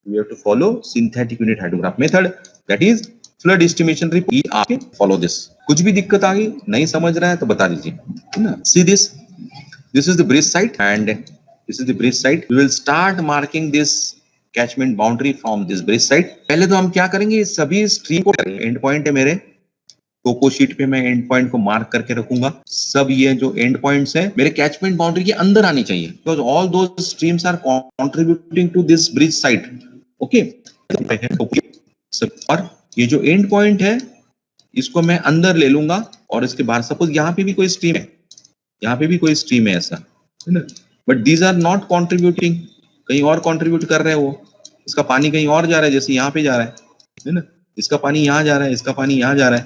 we have to follow synthetic unit hydrograph method, that is flood estimation report. आप follow this. कुछ भी दिक्कत आ गई, नहीं समझ रहा है तो बता दीजिए, है ना। See this is the bridge site and this is the bridge site. We will start marking this catchment boundary from this bridge site. पहले तो हम क्या करेंगे, सभी स्ट्रीम को एंड पॉइंट है मेरे टोपो शीट पे, मैं एंड पॉइंट को मार्क करके रखूंगा। सब ये जो एंड पॉइंट्स है मेरे कैचमेंट बाउंड्री के अंदर आनी चाहिए, because all those streams are contributing to this bridge site. Okay, और ये जो एंड पॉइंट है इसको मैं अंदर ले लूंगा और इसके बाहर सपोज यहाँ पे भी कोई स्ट्रीम है, यहाँ पे भी कोई स्ट्रीम है ऐसा, है ना, but these are not contributing, कहीं और कंट्रीब्यूट कर रहे हैं वो। इसका पानी कहीं और जा रहा है, जैसे यहाँ पे जा रहा है ना, इसका पानी यहाँ जा रहा है, इसका पानी यहाँ जा रहा है,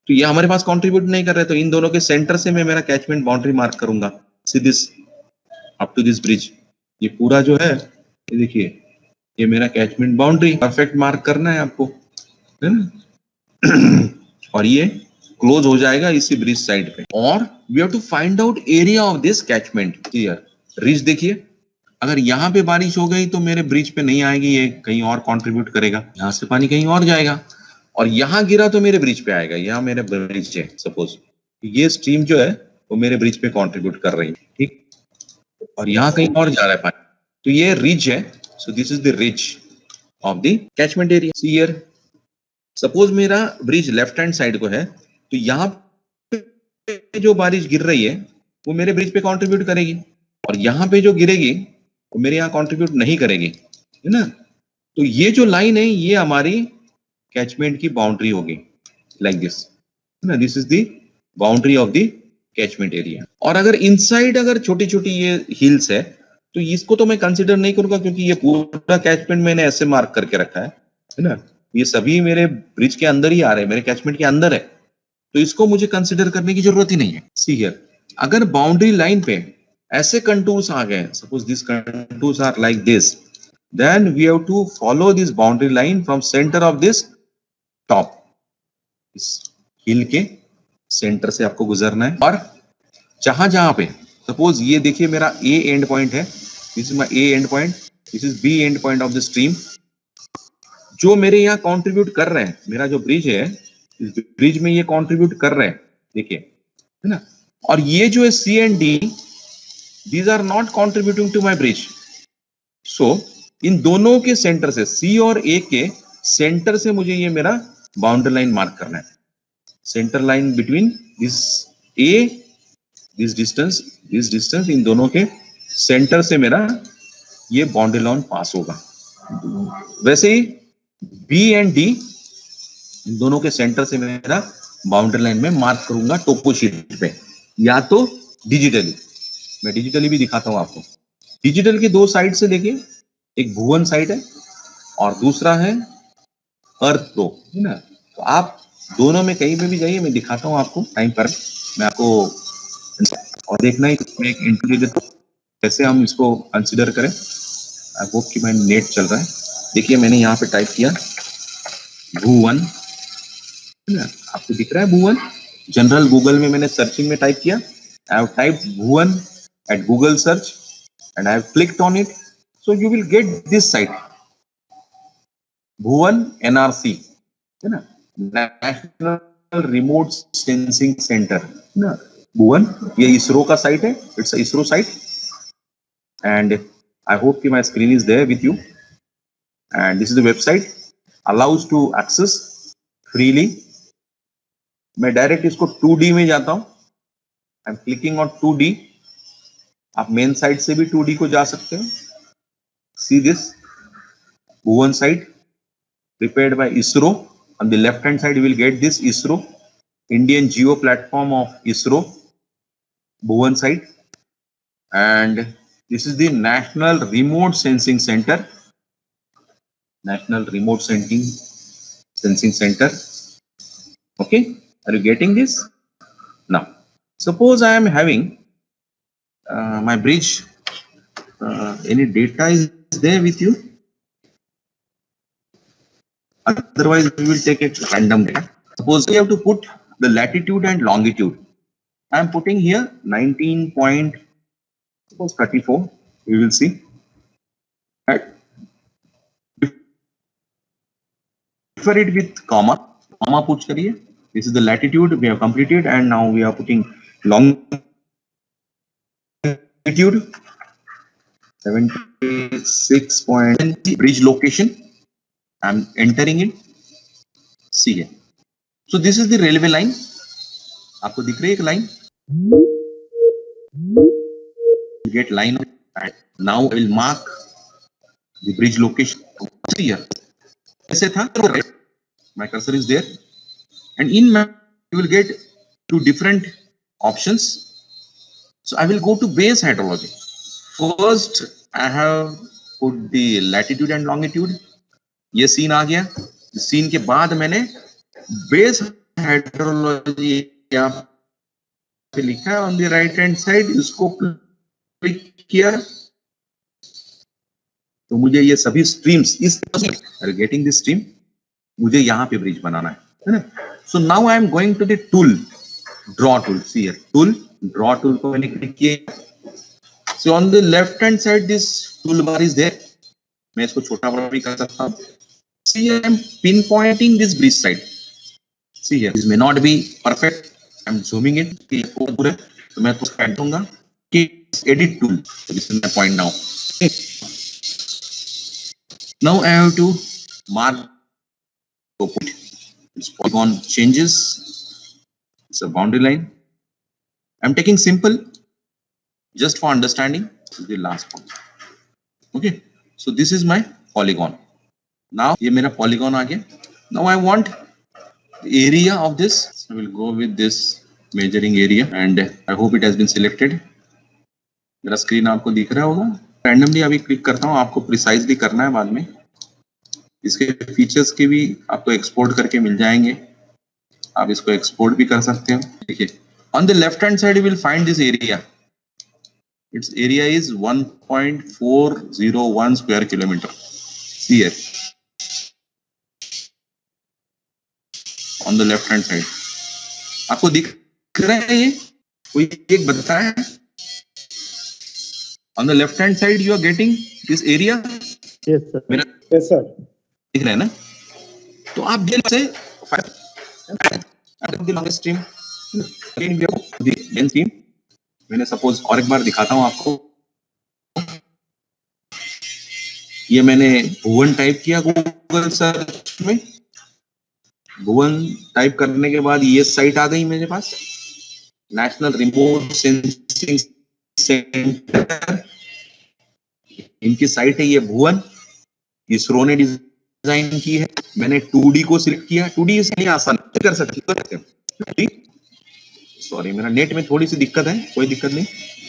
तो ये हमारे पास कंट्रीब्यूट नहीं कर रहे, तो इन दोनों के सेंटर से मैं मेरा कैचमेंट बाउंड्री मार्क करूंगा। See this up to this bridge, ये पूरा जो है ये देखिए, ये मेरा कैचमेंट बाउंड्री परफेक्ट मार्क करना है आपको, है ना। और ये क्लोज हो जाएगा इसी ब्रिज साइड पे। और we have to find out area of this catchment. Clear, ridge देखिए, अगर यहाँ पे बारिश हो गई तो मेरे ब्रिज पे नहीं आएगी, ये कहीं और कंट्रीब्यूट करेगा, यहाँ से पानी कहीं और जाएगा, और यहाँ गिरा तो मेरे ब्रिज पे आएगा। यहाँ मेरे ब्रिज है, सपोज ये स्ट्रीम जो है वो मेरे ब्रिज पे कंट्रीब्यूट कर रही है, ठीक, और यहाँ कहीं और जा रहा है पानी, तो ये रिज है। So this is the ridge of the catchment area. See here, suppose मेरा ब्रिज लेफ्ट हैंड साइड को है, तो यहाँ पे जो बारिश गिर रही है वो मेरे ब्रिज पे कंट्रीब्यूट करेगी, और यहाँ पे जो गिरेगी वो मेरे यहाँ कंट्रीब्यूट नहीं करेगी, है ना। तो ये जो लाइन है ये हमारी कैचमेंट की बाउंड्री होगी, लाइक दिस, है ना। This is the boundary of the catchment area. और अगर इनसाइड अगर छोटी छोटी ये हिल्स है तो इसको तो मैं कंसिडर नहीं करूंगा, क्योंकि ये पूरा कैचमेंट मैंने ऐसे मार्क करके रखा है ना। ये सभी मेरे ब्रिज के अंदर ही आ रहे हैं, मेरे कैचमेंट के अंदर है, तो इसको मुझे कंसिडर करने की जरूरत ही नहीं है। सी हियर, अगर बाउंड्री लाइन पे ऐसे कंटूर्स आ गए, suppose this contours are like this, then we have to follow this boundary line from centre of this top, इस हिल के सेंटर से आपको गुजरना है। और जहां जहां पे सपोज ये देखिए मेरा ए एंड पॉइंट है, this is my A end point, this is B end point of the stream, जो मेरे यहाँ कंट्रीब्यूट कर रहे हैं, मेरा जो ब्रिज है इस ब्रिज में ये कंट्रीब्यूट कर रहे हैं, देखिए, है ना। और ये जो है C and D, these are not contributing to my bridge. So इन दोनों के सेंटर से, सी और ए के सेंटर से मुझे ये मेरा बाउंड्री लाइन मार्क करना है। Centre line between this A, this distance, इन दोनों के सेंटर से मेरा ये बाउंड्री लाइन पास होगा। वैसे ही बी एंड डी, इन दोनों के सेंटर से मेरा बाउंड्री लाइन में मार्क करूंगा टोपो शीट पे, या तो डिजिटली। मैं डिजिटली भी दिखाता हूं आपको। डिजिटल के दो साइड से देखिए, एक भुवन साइड है और दूसरा है अर्थ प्रो, है ना। तो आप दोनों में कहीं पे भी जाइए, मैं दिखाता हूं आपको टाइम पर, मैं आपको, और देखना है मैं एक इंटरव्यू देता हूं कैसे हम इसको कंसिडर करें। आई होप कि मैं नेट चल रहा है। देखिए मैंने यहाँ पे टाइप किया भुवन, है ना, आपको दिख रहा है भुवन। जनरल गूगल में मैंने सर्चिंग में टाइप किया, I have typed Bhuvan at Google search and I have clicked on it, so you will get this site Bhuvan NRC, है ना, नेशनल रिमोट सेंसिंग सेंटर, है ना, भुवन। ये इसरो का साइट है, it's ISRO site, and I hope कि my screen is there with you, and this is the website, allows to access freely. मैं direct इसको 2D में जाता हूं, I am clicking on 2D। आप मेन साइट से भी 2D को जा सकते हैं। See this Bhuvan site prepared by ISRO. On the left hand side you will get this ISRO, Indian Geo platform of ISRO, Bhuvan site, and this is the National Remote Sensing Center. National Remote Sensing Center. Okay, are you getting this? Now, suppose I am having my bridge. Any data is there with you? Otherwise, we will take a random data. Suppose we have to put the latitude and longitude. I am putting here 19.34. We will see. Right. Differ it with comma. Comma put kariye. This is the latitude we have completed, and now we are putting longitude. 76 point bridge location. I am entering it. See here. So this is the railway line. आपको दिख रही है एक line? Get line. Now I will mark the bridge location here. ऐसे था, my cursor is there, and in map you will get two different options. So I will go to base hydrology. First I have put the latitude and longitude. ये scene आ गया। Scene के बाद मैंने base hydrology यहाँ पे लिखा है on the right hand side, इसको क्लिक किया तो मुझे ये सभी स्ट्रीम्स इस गेटिंग द स्ट्रीम, मुझे यहाँ पे ब्रिज बनाना है ना। So now I am going to the tool, draw tool. See here, tool, draw tool को मैंने क्लिक किया। So on the left hand side this tool bar is there, मैं इसको छोटा बड़ा भी कर सकता हूँ। See, I am pinpointing this bridge side. See here, this may not be perfect. I am zooming it. तो मैं तो ऐड दूंगा कि edit tool. So this is my point now. Okay. Now I have to mark topo. its polygon changes. It's a boundary line. I'm taking simple just for understanding. This is the last point. Okay, so this is my polygon. Now ये मेरा polygon आ गया. Now I want the area of this. So I will go with this measuring area and I hope it has been selected. मेरा screen आपको दिख रहा होगा. Randomly अभी click करता हूँ, आपको प्रिसाइजली करना है बाद में. इसके फीचर्स के भी आपको एक्सपोर्ट करके मिल जाएंगे, आप इसको एक्सपोर्ट भी कर सकते हो. देखिए on the left hand side you will find this area. It's area is 1.401 square kilometre. Here on the left hand side आपको दिख रहा है ये, कोई एक बताया है. On the left hand side you are getting this area. Yes sir. Yes sir. दिख रहा है ना. तो आप जल्द से longest stream length stream मैंने सपोज और एक बार दिखाता हूं आपको. ये मैंने भुवन टाइप किया गूगल सर्च में. भुवन टाइप करने के बाद ये साइट आ गई मेरे पास, नेशनल रिमोट सेंसिंग सेंटर. इनकी साइट है ये भुवन, इसरो ने डिजाइन की है. मैंने 2D को सिलेक्ट किया. 2D इसलिए आसान कर सकते हैं. सॉरी मेरा नेट में थोड़ी सी दिक्कत है, कोई दिक्कत नहीं,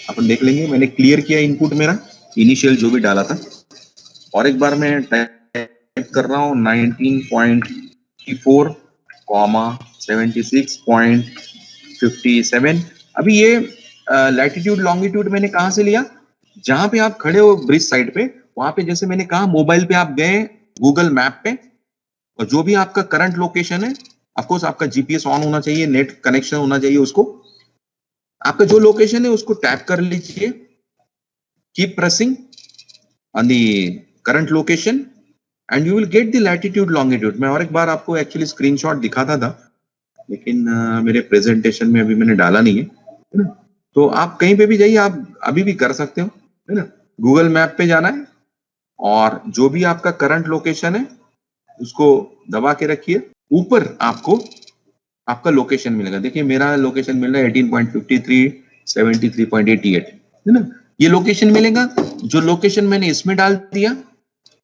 अपन देख लेंगे. मैंने क्लियर किया इनपुट मेरा इनिशियल जो भी डाला था, और एक बार मैं टाइप कर रहा हूँ 19.4, 76.57. अभी ये लैटिट्यूड लॉन्गिट्यूड मैंने कहाँ से लिया, जहां पे आप खड़े हो ब्रिज साइड पे, वहां पे जैसे मैंने कहा मोबाइल पे आप गए गूगल मैप पे, और जो भी आपका करंट लोकेशन है, ऑफकोर्स आपका जीपीएस ऑन होना चाहिए, नेट कनेक्शन होना चाहिए, उसको आपका जो लोकेशन है उसको टैप कर लीजिए. Keep pressing on the current location and you will get the latitude longitude. मैं और एक बार आपको एक्चुअली स्क्रीनशॉट दिखाता था, लेकिन मेरे प्रेजेंटेशन में अभी मैंने डाला नहीं है ना. तो आप कहीं पे भी जाइए, आप अभी भी कर सकते हो, है ना. गूगल मैप पे जाना है और जो भी आपका करंट लोकेशन है उसको दबा के रखिए. ऊपर आपको आपका लोकेशन मिलेगा. देखिए मेरा लोकेशन मिल रहा है 18.53, 73.88, है ना. ये लोकेशन मिलेगा. जो लोकेशन मैंने इसमें डाल दिया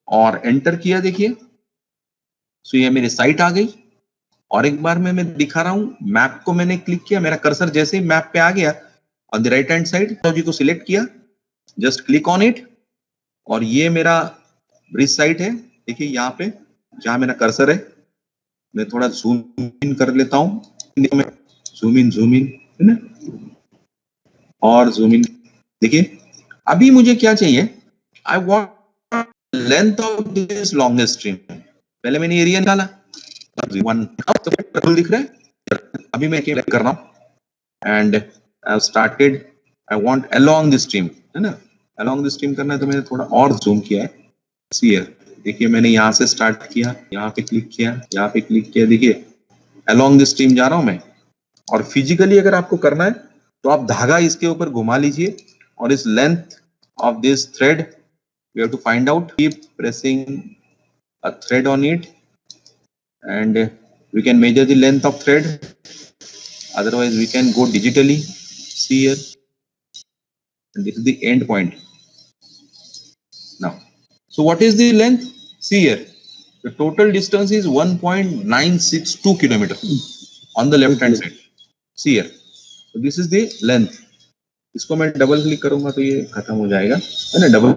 और एंटर किया, देखिए सो ये मेरी साइट आ गई. और एक बार मैं दिखा रहा हूं, मैप को मैंने क्लिक किया, मेरा कर्सर जैसे ही मैप पे आ गया on the right hand side, technology को सिलेक्ट किया, जस्ट क्लिक ऑन इट, और ये मेरा ब्रिज साइट है. देखिए यहाँ पे जहां मेरा कर्सर है, मैं थोड़ा जूम इन कर लेता हूँ, जूम इन है ना, और जूम इन. देखिए अभी मुझे क्या चाहिए, I want length of this longest stream. पहले मैंने एरिया निकाला, 1 दिख रहा है. अभी मैं क्या कर रहा हूँ, and I started, I want along the stream, है ना. अलोंग द स्ट्रीम करना है तो मैंने थोड़ा और जूम किया है. सी हियर, देखिए मैंने यहाँ से स्टार्ट किया, यहाँ पे क्लिक किया, यहाँ पे क्लिक किया. देखिए अलोंग द स्ट्रीम जा रहा हूँ मैं. और फिजिकली अगर आपको करना है तो आप धागा इसके ऊपर घुमा लीजिए, और इस length of this thread you have to find out. Keep pressing a thread on it and we can measure the length of thread, otherwise we can go digitally. See here, and this is the end point. Now so what is the length? See here, the total distance is 1.962 kilometer on the left hand side. See here, so this is the length. इसको मैं double click करूंगा तो ये खत्म हो जाएगा, है ना. डबल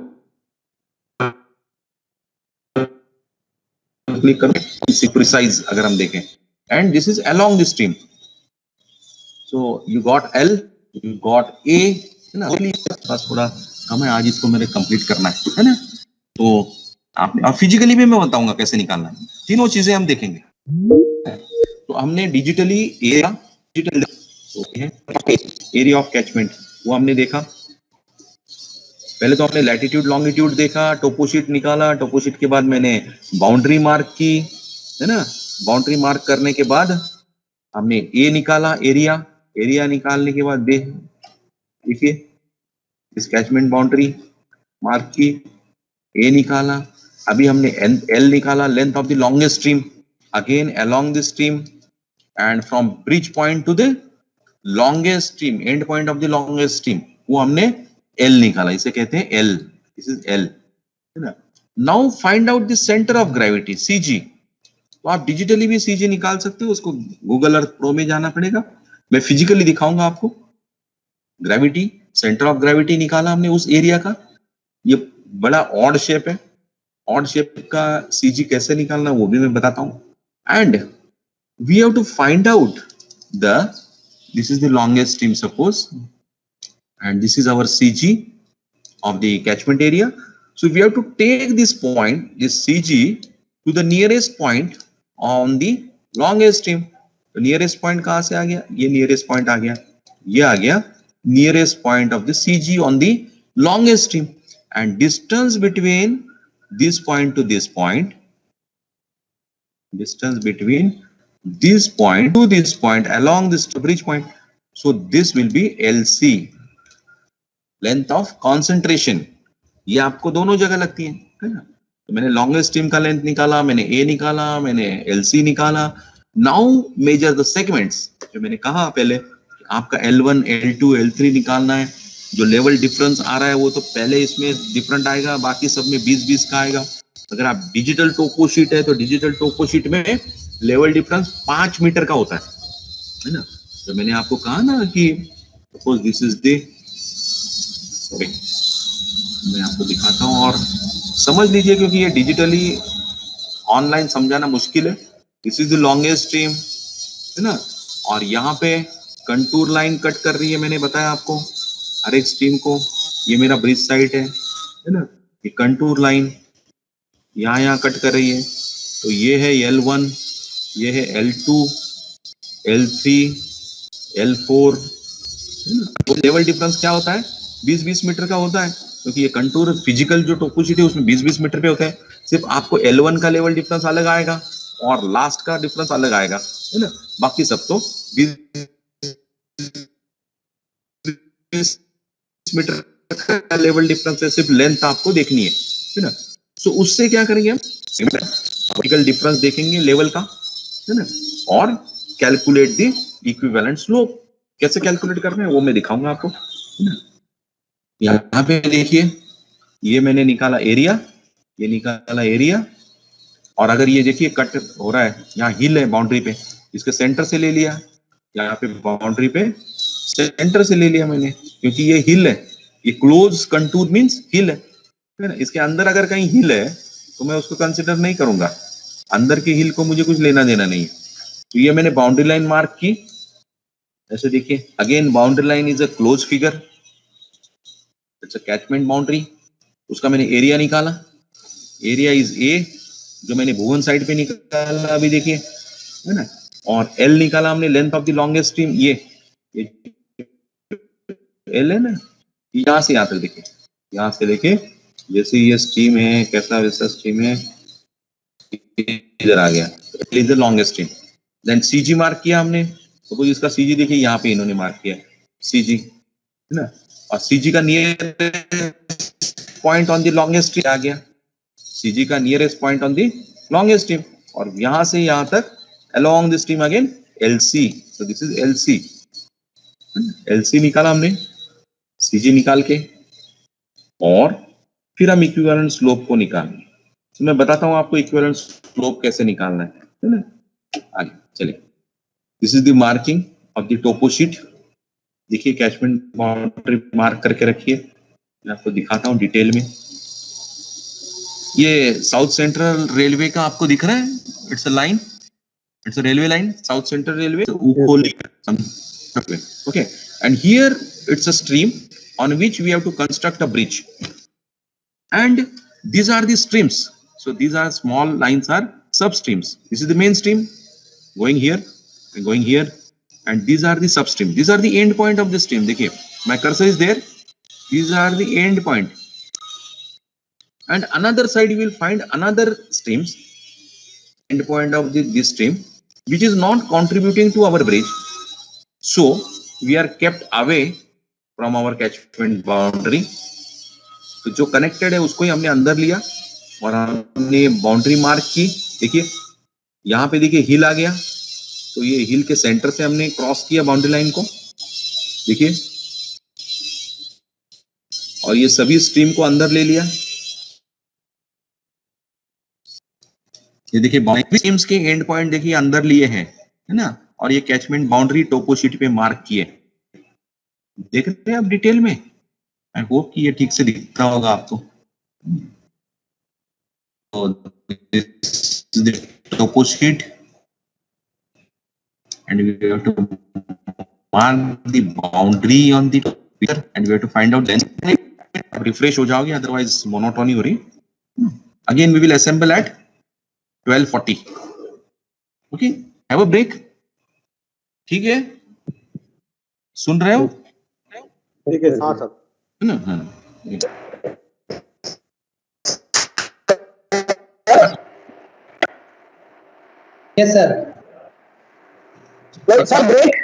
क्लिक करो, प्रिसाइज अगर हम देखें, and this is along the stream. So you got L, you got a, है ना. बस थोड़ा कम है आज, इसको मेरे कंप्लीट करना है ना. तो आप फिजिकली भी मैं बताऊंगा कैसे निकालना है. तीनों चीजें हम देखेंगे. तो हमने digitally area, area of catchment वो हमने देखा. पहले तो हमने लैटिट्यूड लॉन्गिट्यूड देखा, टोपोशीट निकाला. टोपोशीट के बाद मैंने बाउंड्री मार्क की, है ना. बाउंड्री मार्क करने के बाद हमने ए निकाला, एरिया. एरिया निकालने के बाद देखिए इस कैचमेंट बाउंड्री मार्क की, ए निकाला. अभी हमने एल निकाला, length of the longest stream. again along the stream, and from bridge point to the longest stream, end point of the longest stream, वो हमने L निकाला, इसे कहते हैं L, this is L, है ना. Now find out the center of gravity, CG. तो आप डिजिटली भी CG निकाल सकते हो, उसको गूगल अर्थ प्रो में जाना पड़ेगा, मैं फिजिकली दिखाऊंगा आपको. ग्रेविटी, सेंटर ऑफ ग्रेविटी निकाला हमने उस एरिया का. ये बड़ा ऑड शेप है, ऑड शेप का CG कैसे निकालना वो भी मैं बताता हूं. And we have to find out the, this is the longest stream suppose, and this is our CG of the catchment area. So we have to take this point, this CG, to the nearest point on the longest stream. तो nearest point कहाँ से आ गया, ये nearest point आ गया, ये आ गया nearest point of the CG on the longest stream. And distance between this point to this point, distance between this point to this point along this bridge point, so this will be LC, length of concentration. ये आपको दोनों जगह लगती है ना. तो मैंने longest stream का लेंथ निकाला, मैंने A निकाला, मैंने LC निकाला. नाउ मेजर द सेगमेंट्स, जो मैंने कहा पहले आपका L1 L2 L3 निकालना है. जो लेवल डिफरेंस आ रहा है वो तो पहले इसमें डिफरेंट आएगा, बाकी सब में 20-20 का आएगा. अगर आप डिजिटल टोपो शीट है तो डिजिटल टोपो शीट में लेवल डिफरेंस 5 मीटर का होता है ना. तो मैंने आपको कहा ना कि suppose this is the, sorry मैं आपको दिखाता हूं और समझ लीजिए, क्योंकि ये डिजिटली ऑनलाइन समझाना मुश्किल है. This is the longest stream, है ना, और यहाँ पे कंटूर लाइन कट कर रही है, मैंने बताया आपको हर एक स्ट्रीम को. ये मेरा ब्रिज साइट है ना, ये कंटूर लाइन यहाँ कट कर रही है. तो ये है L1, ये है L2, L3, L4, है ना. तो लेवल डिफरेंस क्या होता है, 20-20 मीटर का होता है, क्योंकि ये कंटूर फिजिकल जो टोपोशीट है उसमें 20-20 मीटर पे होता है. सिर्फ आपको L1 का लेवल डिफरेंस अलग आएगा और लास्ट का डिफरेंस अलग आएगा, है ना. बाकी सब तो 20 मीटर का लेवल डिफरेंस है, सिर्फ लेंथ आपको देखनी है ना. सो उससे क्या करेंगे हम, वर्टिकल डिफरेंस देखेंगे लेवल का, है ना, और कैलकुलेट द इक्विवेलेंट स्लोप. कैसे कैलकुलेट करना है वो मैं दिखाऊंगा आपको, है ना. यहाँ पे देखिए, ये मैंने निकाला एरिया, ये निकाला एरिया, और अगर ये देखिए कट हो रहा है, यहाँ हिल है बाउंड्री पे, इसके सेंटर से ले लिया, यहाँ पे बाउंड्री पे सेंटर से ले लिया मैंने, क्योंकि ये हिल है, ये क्लोज कंटूर मींस हिल है ना. इसके अंदर अगर कहीं हिल है तो मैं उसको कंसिडर नहीं करूंगा, अंदर के हिल को मुझे कुछ लेना देना नहीं है. तो ये मैंने बाउंड्री लाइन मार्क की, ऐसे देखिए. Again boundary line is a close figure, it's a catchment boundary. उसका मैंने एरिया निकाला, एरिया इज A, जो मैंने भुवन साइड पे निकाला अभी देखिए, है ना. और L निकाला हमने, length of the longest stream, ये L है ना. यहाँ से यहाँ तक देखिए, यहाँ से देखिए, जैसे ये स्ट्रीम है, कैसा वैसा स्ट्रीम है, इधर आ गया, L is the longest stream. Then CG mark किया हमने, तो इसका CG देखिए, यहाँ पे इन्होंने मार्क किया CG, है ना. और CG का nearest point on the longest stream आ गया, CG का nearest point on the longest stream. और यहाँ से यहाँ तक along the stream again LC, so this is LC. LC निकाला हमने, CG निकाल के, और फिर हम इक्विवेलेंट स्लोप को निकालेंगे. तो मैं बताता हूँ आपको इक्विवेलेंट स्लोप कैसे निकालना है ना. आगे चलिए. This is the marking of the topo sheet. देखिए कैचमेंट बाउंड्री मार्क करके रखिए, मैं आपको दिखाता हूँ डिटेल में. ये साउथ सेंट्रल रेलवे का आपको दिख रहा है, it's a line, it's a railway line, South Central Railway, okay. And here it's a stream on which we have to construct a bridge, and these are the streams. So these are small lines are sub streams. This is the main stream going here and going here, and these are the sub stream. These are the end point of the stream. देखिए my cursor is there, these are the end point, and another side you will find another streams, end point of this stream, which is not contributing to our bridge, so we are kept away from our catchment boundary. तो जो connected है उसको ही हमने अंदर लिया और हमने boundary mark की. देखिए यहाँ पे देखिए हिल आ गया, तो ये हिल के सेंटर से हमने क्रॉस किया बाउंड्री लाइन को, देखिए, और ये सभी स्ट्रीम को अंदर ले लिया। ये देखिए बाउंड्री स्ट्रीम्स के एंड पॉइंट देखिए अंदर लिए हैं, है ना, और ये कैचमेंट बाउंड्री टोपो शीट पे मार्क किए, देख रहे हैं आप डिटेल में। आई होप कि ये ठीक से दिखता होगा आपको। टोपो sheet and we have to mark the boundary on the picture and we have to find out length. Refresh हो जाओगे, otherwise monotony हो रही। Again we will assemble at 12:40. Okay, have a break. ठीक है, सुन रहे हो? ठीक है, हाँ सर, है ना? हाँ, yes sir. Sir break.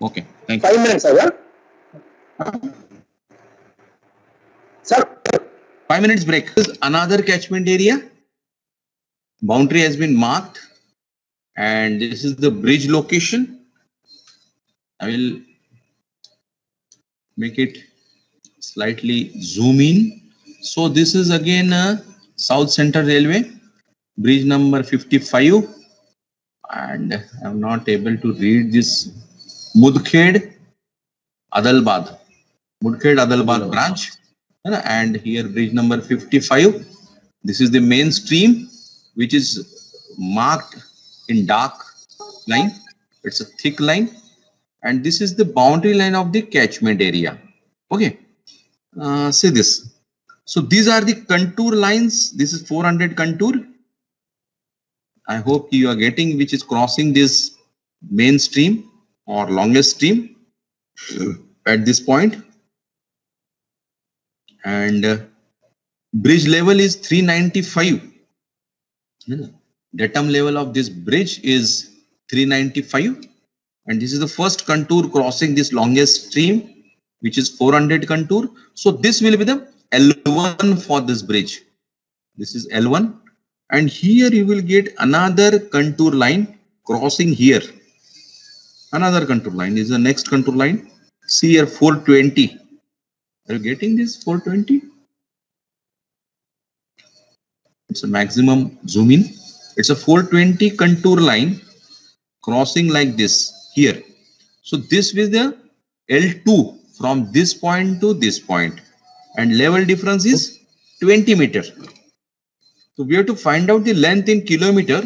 Okay, thank you. 5 minutes सर। Sir 5 minutes break. This is another catchment area. Boundary has been marked and this is the bridge location. I will make it slightly zoom in. So this is again South Central Railway, bridge number 55, and I am not able to read this. Mudkhed Adalbad branch, and here bridge number 55. This is the main stream which is marked in dark line. It's a thick line, and this is the boundary line of the catchment area. Okay, see this. So these are the contour lines. This is 400 contour. I hope you are getting, which is crossing this main stream or longest stream at this point. And bridge level is 395. Datum level of this bridge is 395. And this is the first contour crossing this longest stream, which is 400 contour. So this will be the L1 for this bridge. This is L1. And here you will get another contour line crossing here. Another contour line is the next contour line. See here 420. Are you getting this 420? It's a maximum zoom in. It's a 420 contour line crossing like this here. So this is the L2 from this point to this point, and level difference is 20 meter. So we have to find out the length in kilometer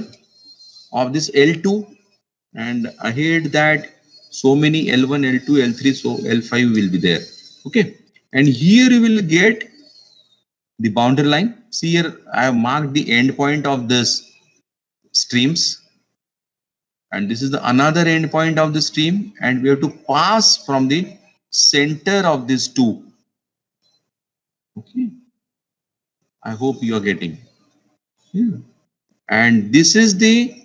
of this L2, and ahead that so many L1, L2, L3, so L5 will be there. Okay, and here you will get the boundary line. See here I have marked the end point of this streams, and this is the another end point of the stream, and we have to pass from the center of these two. Okay, I hope you are getting. Yeah. And this is the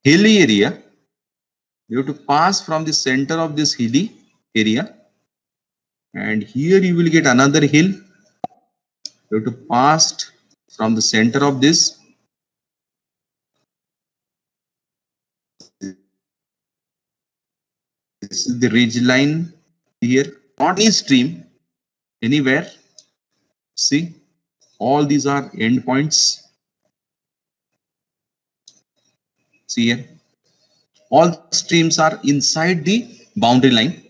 hilly area. You have to pass from the center of this hilly area, and here you will get another hill. You have to pass from the center of this. This is the ridge line here, not any stream, anywhere. See, all these are endpoints. See here, all streams are inside the boundary line,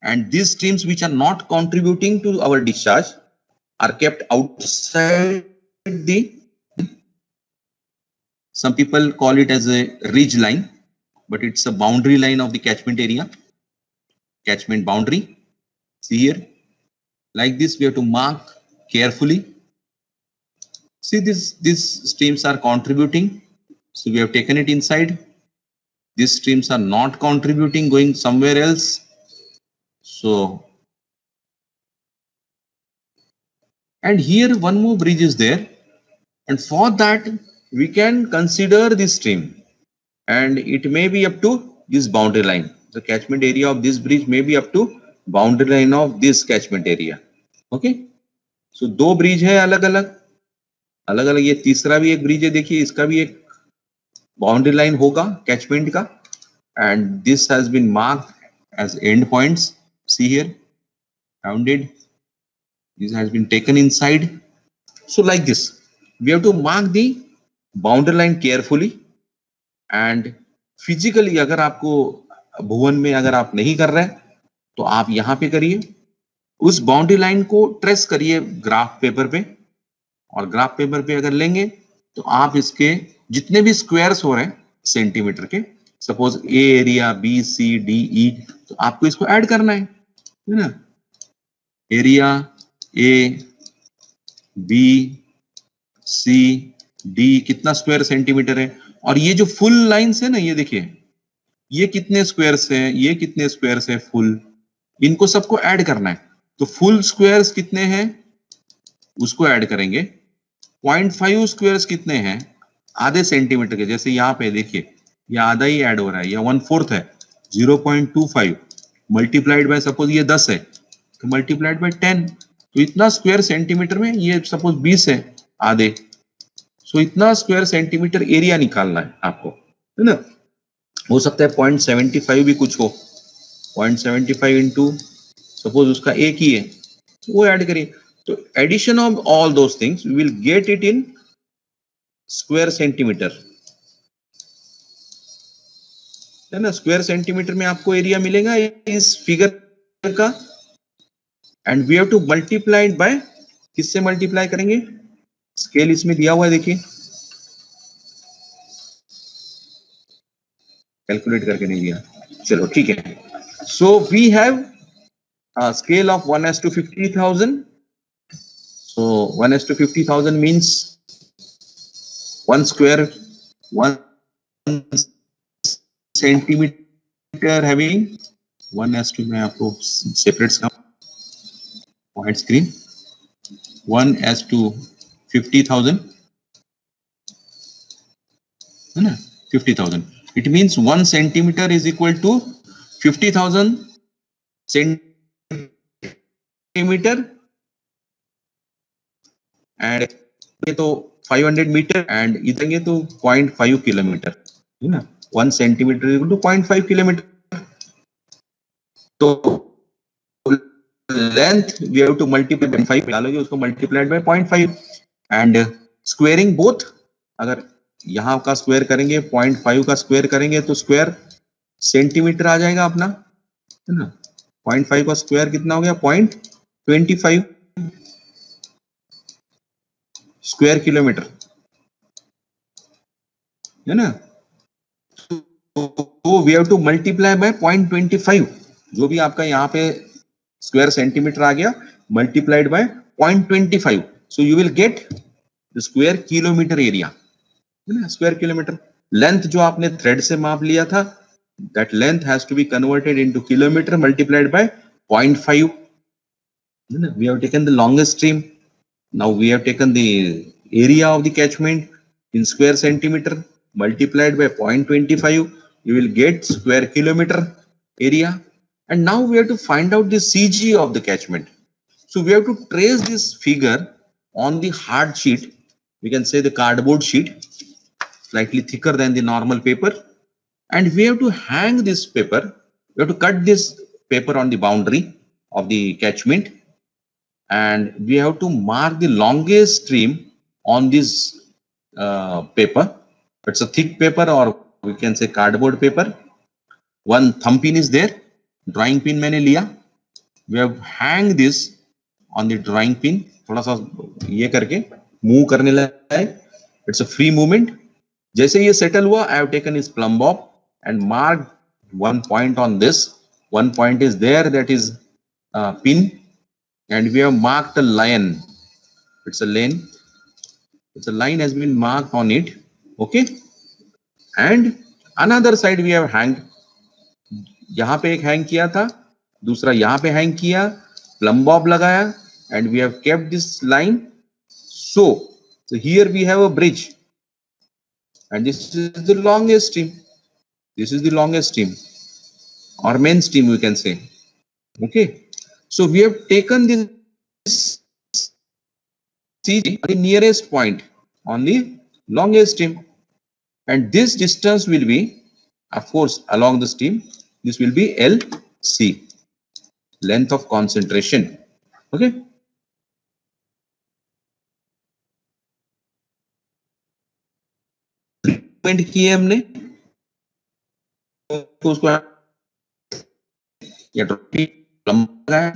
and these streams which are not contributing to our discharge are kept outside the, some people call it as a ridge line, but it's a boundary line of the catchment area, catchment boundary. See here, like this we have to mark carefully. See, these streams are contributing, so we have taken it inside. These streams are not contributing, going somewhere else. So, and here one more bridge is there, and for that we can consider this stream, and it may be up to this boundary line. The catchment area of this bridge may be up to boundary line of this catchment area. Okay, सो दो bridge है अलग अलग, अलग अलग, ये तीसरा भी एक ब्रिज है, देखिए इसका भी एक बाउंड्री लाइन होगा कैचमेंट का, and this has been marked as end points, see here rounded, this has been taken inside. So like this we have to mark the boundary line carefully, and physically अगर आपको भुवन में अगर आप नहीं कर रहे तो आप यहाँ पे करिए, उस बाउंड्री लाइन को ट्रेस करिए ग्राफ पेपर पे, और ग्राफ पेपर पे अगर लेंगे तो आप इसके जितने भी स्क्वायर्स हो रहे हैं सेंटीमीटर के, suppose A area B C D E, तो आपको इसको ऐड करना है ना, area A B C D कितना स्क्वायर सेंटीमीटर है, और ये जो फुल लाइंस है ना, ये देखिए ये कितने स्क्वायर्स है, ये कितने स्क्वायर्स है फुल, इनको सबको ऐड करना है। तो फुल स्क्वायर्स कितने हैं उसको ऐड करेंगे, 0.5 स्क्वायर्स कितने हैं आधे सेंटीमीटर के, जैसे यहाँ पे देखिए ये आधा ही ऐड हो रहा है, ये 1/4 है, 0.25 मल्टीप्लाइड बाय सपोज ये 10 है तो मल्टीप्लाइड बाय 10, तो इतना स्क्वायर सेंटीमीटर में, ये सपोज 20 है आधे, सो इतना स्क्वायर सेंटीमीटर एरिया निकालना है आपको, है ना। हो सकता है 0.75 भी कुछ हो, 0.75 इंटू सपोज उसका एक ही है, वो ऐड करिए। तो addition of all those things we will get it in square centimetre, है ना। स्क्वायर सेंटीमीटर में आपको एरिया मिलेगा इस फिगर का, and we have to multiply by, किससे मल्टीप्लाई करेंगे, स्केल इसमें दिया हुआ है देखिए, कैलकुलेट करके नहीं दिया, चलो ठीक है। So we have scale of 1:50,000, so 1:50,000 means 1 square 1 centimeter having 1:, मैं आपको सेपरेट का पॉइंट स्क्रीन, 1:50,000 है ना, 50,000, it means 1 centimeter is equal to 50,000 centimetre, and ये तो 500 मीटर, एंड इधर ये तो 0.5 किलोमीटर, है ना, 1 सेंटीमीटर इक्वल टू 0.5 किलोमीटर। तो length we have to multiply by 5 डालोगे उसको multiplied by 0.5, and squaring both, अगर यहाँ का स्क्वायर करेंगे 0.5 का स्क्वायर करेंगे तो स्क्वायर सेंटीमीटर आ जाएगा अपना, है ना। 0.5 का स्क्वायर कितना हो गया, 0.25 स्क्वायर किलोमीटर, है ना। तो we have to multiply by 0.25, जो भी आपका यहाँ पे स्क्वायर सेंटीमीटर आ गया multiplied by 0.25, so you will get the square kilometre area, है ना, स्क्वायर किलोमीटर। लेंथ जो आपने थ्रेड से माप लिया था, that length has to be converted into kilometer multiplied by 0.5. We have taken the longest stream. Now we have taken the area of the catchment in square centimeter multiplied by 0.25. You will get square kilometer area. And now we have to find out the CG of the catchment. So we have to trace this figure on the hard sheet. We can say the cardboard sheet, slightly thicker than the normal paper. And we have to hang this paper, we have to cut this paper on the boundary of the catchment, and we have to mark the longest stream on this paper. It's a thick paper, or we can say cardboard paper. One thumb pin is there, drawing pin मैंने लिया, we have hang this on the drawing pin, थोड़ा सा ये करके move करने लगा है, it's a free movement। जैसे ये settle हुआ, I have taken his plumb bob and marked one point on this. One point is there, that is pin, and we have marked a line. It's a lane. It's a line has been marked on it. Okay. And another side we have hanged. यहाँ पे एक hang किया था, दूसरा यहाँ पे hang किया, plumb bob लगाया, and we have kept this line. So here we have a bridge, and this is the longest stream. This is the longest stream, or main stream we can say. Okay, so we have taken this CG, the nearest point on the longest stream, and this distance will be, of course, along the stream. This will be LC, length of concentration. Okay. किए हमने तो उसको या लंबा लगाया,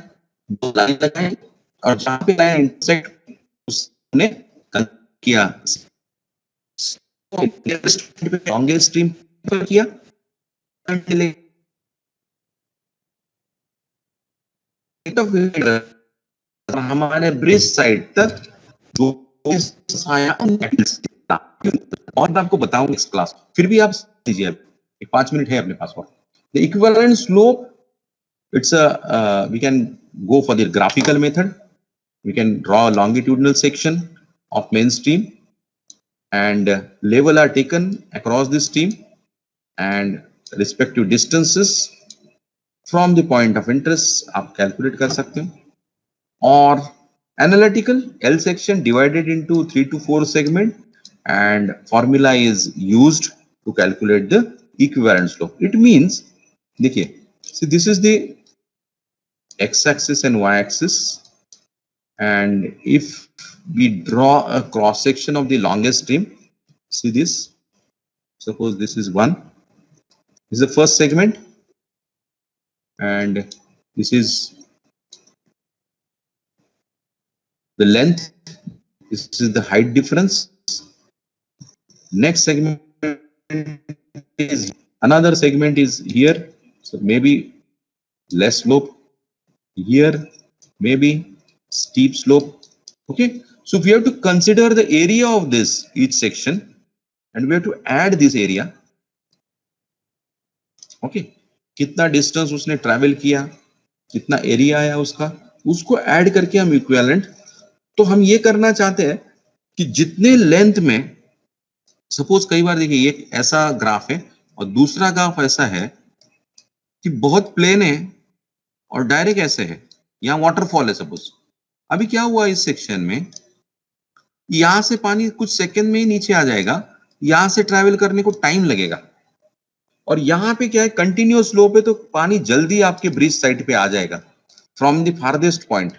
दो line लगाई, और जहां पे लाइन इंटरसेक्ट उसने किया लॉन्गेस्ट स्ट्रीम पर किया, हमारे ब्रिज साइड तक जो और मैं आपको बताऊंगा इस क्लास, फिर भी आप लीजिए, 5 मिनट है अपने पास। The equivalent slope, it's we can go for the graphical method. We can draw a longitudinal section of main stream, and level are taken across the stream, and respective distances from the point of interest आप calculate कर सकते हैं. और analytical, L section divided into 3 to 4 segment, and formula is used to calculate the equivalent slope. It means, देखिए, see this is the x-axis and y-axis, and if we draw a cross section of the longest stream, see this, suppose this is one, this is the first segment, and this is the length, this is the height difference. Next segment is, another segment is here, so maybe less slope, here maybe steep slope. Okay, so we have to consider the area of this each section, and we have to add this area. Okay, कितना distance उसने travel किया, कितना area आया उसका, उसको add करके हम equivalent, तो हम ये करना चाहते हैं कि जितने लेंथ में, सपोज कई बार देखिए एक ऐसा ग्राफ है और दूसरा ग्राफ ऐसा है कि बहुत प्लेन है और डायरेक्ट ऐसे है, यहाँ वाटरफॉल है सपोज। अभी क्या हुआ इस सेक्शन में, यहां से पानी कुछ सेकंड में ही नीचे आ जाएगा, यहां से ट्रैवल करने को टाइम लगेगा, और यहाँ पे क्या है, कंटिन्यूअस स्लोप है, तो पानी जल्दी आपके ब्रिज साइड पे आ जाएगा फ्रॉम द फारदेस्ट पॉइंट।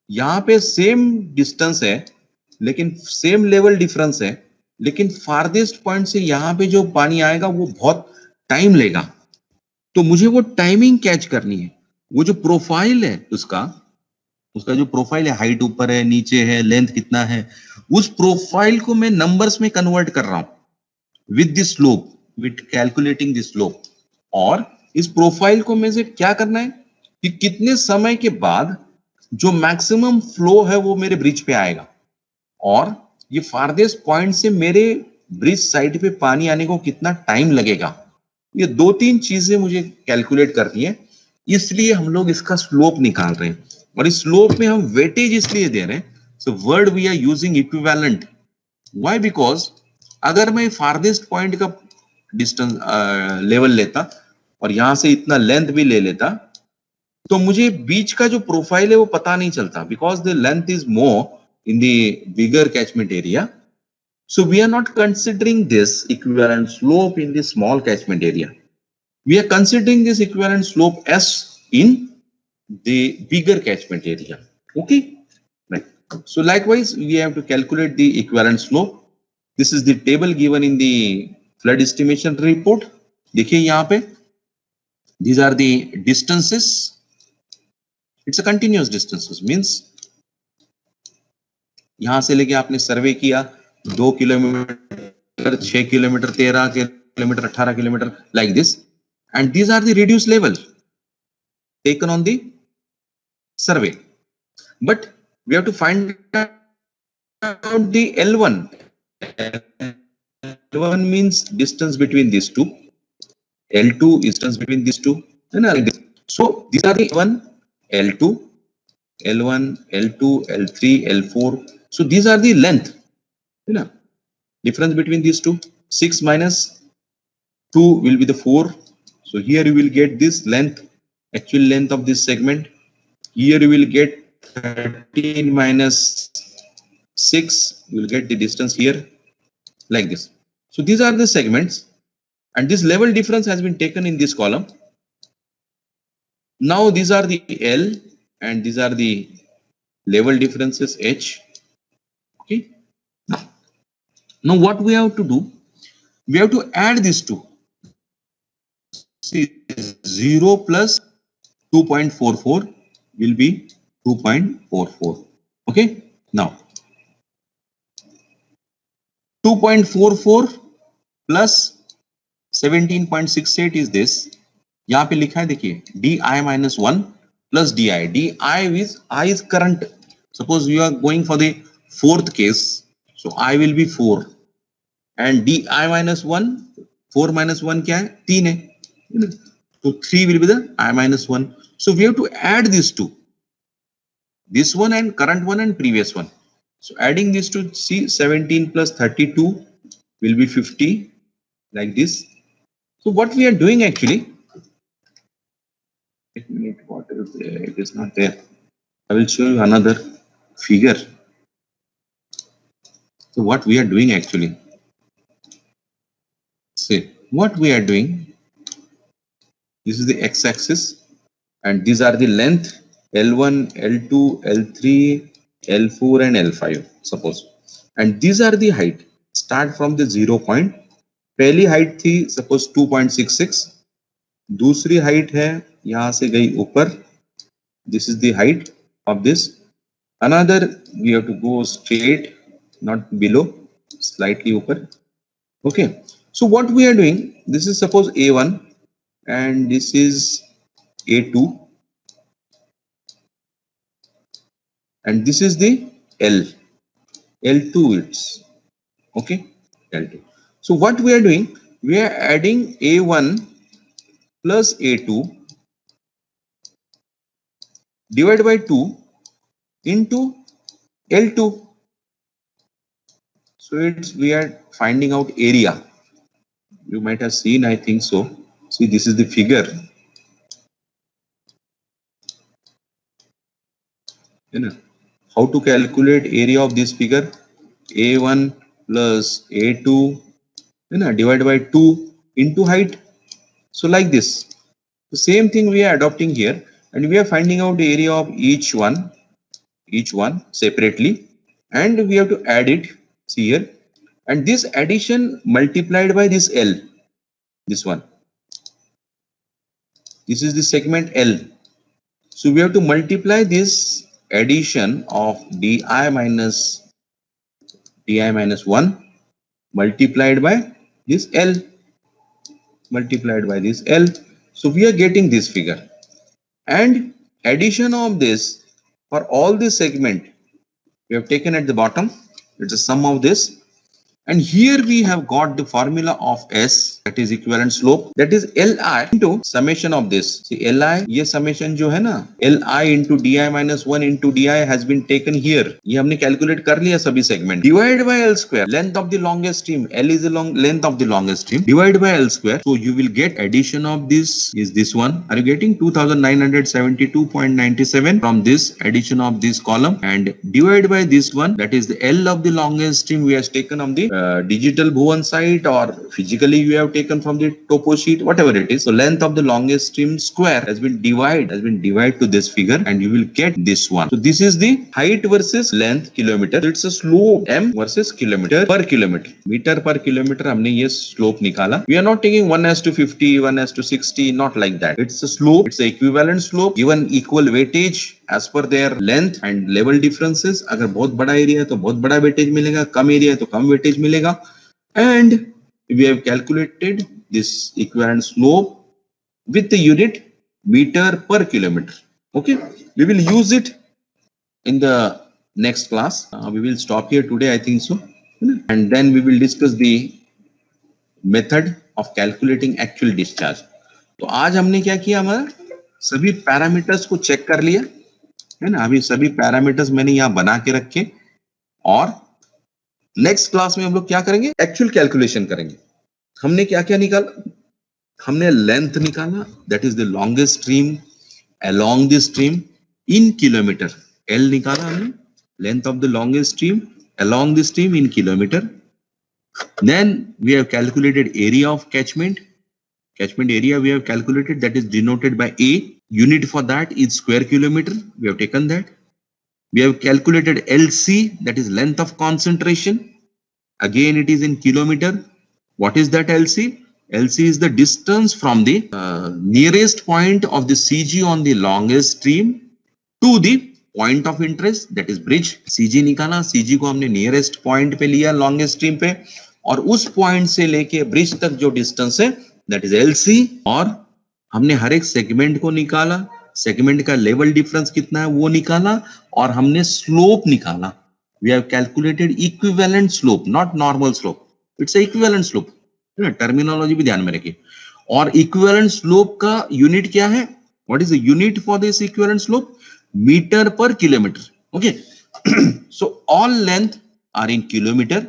यहाँ पे सेम डिस्टेंस है, लेकिन सेम लेवल डिफरेंस है, लेकिन फारदेस्ट पॉइंट से यहाँ पे जो पानी आएगा वो बहुत टाइम लेगा। तो मुझे वो टाइमिंग कैच करनी है, वो जो प्रोफाइल है उसका जो प्रोफाइल है, हाइट ऊपर है नीचे है, लेंथ कितना है, उस प्रोफाइल को मैं नंबर्स में कन्वर्ट कर रहा हूं with the slope, with calculating the slope. और इस प्रोफाइल को मुझे क्या करना है कि कितने समय के बाद जो मैक्सिमम फ्लो है वो मेरे ब्रिज पे आएगा, और ये फारदेस्ट पॉइंट से मेरे ब्रिज साइड पे पानी आने को कितना टाइम लगेगा। ये 2-3 चीजें मुझे कैलकुलेट करनी है, इसलिए हम लोग इसका स्लोप निकाल रहे हैं। और इस स्लोप में हम वेटेज इसलिए दे रहे हैं, so word we are using equivalent. Why? Because अगर मैं फारदेस्ट पॉइंट का डिस्टेंस लेवल लेता और यहां से इतना लेंथ भी ले लेता, तो मुझे बीच का जो प्रोफाइल है वो पता नहीं चलता, because the length is more in the bigger catchment area. So we are not considering this equivalent slope in the small catchment area. We are considering this equivalent slope as in the bigger catchment area. Okay, right. So likewise we have to calculate the equivalent slope. This is the table given in the flood estimation report. देखिए यहाँ पे, these are the distances. It's a continuous distances, means यहां से लेके आपने survey किया 2 kilometre, 6 kilometre, 13 kilometre, 18 kilometre, like this, and these are the reduce level taken on the survey, but we have to find out the L1. L1 means distance between these two, L2 is distance between these two, and so these are the L1, L2, L2, L3, L4. So these are the length, you know, difference between these two. 6 minus 2 will be the 4. So here you will get this length, actual length of this segment. Here you will get 13 minus 6, you will get the distance here like this. So these are the segments, and this level difference has been taken in this column. Now these are the L and these are the level differences H. Okay. Now what we have to do? We have to add these two. See, 0 plus 2.44 will be 2.44. Okay. Now 2.44 plus 17.68 is this. यहाँ पे लिखा है देखिए di minus 1 plus di. I is current. Suppose you are going for the fourth case, so I will be 4 and di minus 1, 4 minus 1 क्या है 3 है, so 3 will be the I minus 1. So we have to add these two, this one and current one and previous one. So adding these two, see 17 plus 32 will be 50 like this. So what we are doing actually, what is there? It is not there. I will show you another figure. So what we are doing actually, see what we are doing, this is the x-axis and these are the length L1, L2, L3, L4 and L5 suppose, and these are the height. Start from the 0 point. पहली height थी suppose 2.66, दूसरी height है यहाँ से गई ऊपर, this is the height of this. Another we have to go straight, not below, slightly ऊपर. Okay, so what we are doing, this is suppose A1 and this is A2 and this is the L2 it's okay, L2. So what we are doing, we are adding A1 plus A2 divided by 2 into L2. So it's, we are finding out area. You might have seen, I think so. See, this is the figure. You know how to calculate area of this figure? A1 plus A2, you know, divided by 2 into height. So like this, the same thing we are adopting here, and we are finding out the area of each one separately, and we have to add it. See here, and this addition multiplied by this L, this one. This is the segment L. So we have to multiply this addition of di minus 1 multiplied by this L, so we are getting this figure, and addition of this for all this segment we have taken at the bottom. It's a sum of this, and here we have got the formula of S, that is equivalent slope, that is Li into summation of this. See Li, ये summation जो है ना, Li into di minus 1 into di has been taken here. ये हमने calculate कर लिया सभी segment. Divided by L square, length of the longest stream. L is the length of the longest stream. Divided by L square. So you will get addition of this is this one. Are you getting 2972.97 from this addition of this column, and divided by this one, that is the L of the longest stream we have taken on the digital Bhuvan site, or physically you have taken from the topo sheet, whatever it is. So length of the longest stream square has been divided to this figure, and you will get this one. So this is the height versus length kilometer. So it's a slope m versus kilometer per kilometer. Meter per kilometer हमने ये slope निकाला. We are not taking 1:50, 1:60, not like that. It's a slope. It's an equivalent slope given equal weightage as per their length and level differences. अगर बहुत बड़ा area है तो बहुत बड़ा वेटेज मिलेगा, कम एरिया है तो कम वेटेज मिलेगा, and we have calculated this equivalent slope with the unit meter per kilometer. Okay, we will use it in the next class. We will stop here today, I think so, and then we will discuss the method of calculating actual discharge. तो आज हमने क्या किया, हमारा सभी parameters को check कर लिया है ना. अभी सभी पैरामीटर्स मैंने यहाँ बना के रखे, और नेक्स्ट क्लास में हम लोग क्या करेंगे, एक्चुअल कैलकुलेशन करेंगे. हमने क्या क्या निकाला, हमने लेंथ निकाला, that is the longest stream along the stream in kilometre. L निकाला हमने, length of the longest stream along the stream in kilometer. Then we have calculated area of catchment. Catchment area we have calculated, that is denoted by A. Unit for that is square kilometer. We have taken that. We have calculated LC, that is length of concentration. Again, it is in kilometer. What is that LC? LC is the distance from the nearest point of the CG on the longest stream to the point of interest, that is bridge. CG निकाला, CG को हमने nearest point पे लिया longest stream पे, और उस point से लेके bridge तक जो distance है, that is LC. और हमने हर एक segment को निकाला, segment का level difference कितना है वो निकाला, और हमने slope निकाला. We have calculated equivalent slope, not normal slope. It's a equivalent slope. Terminology भी ध्यान में रखिए. और इक्विवेलेंट स्लोप का यूनिट क्या है? What is the unit for this equivalent slope? Metre per kilometre. Okay, so all length are in kilometre,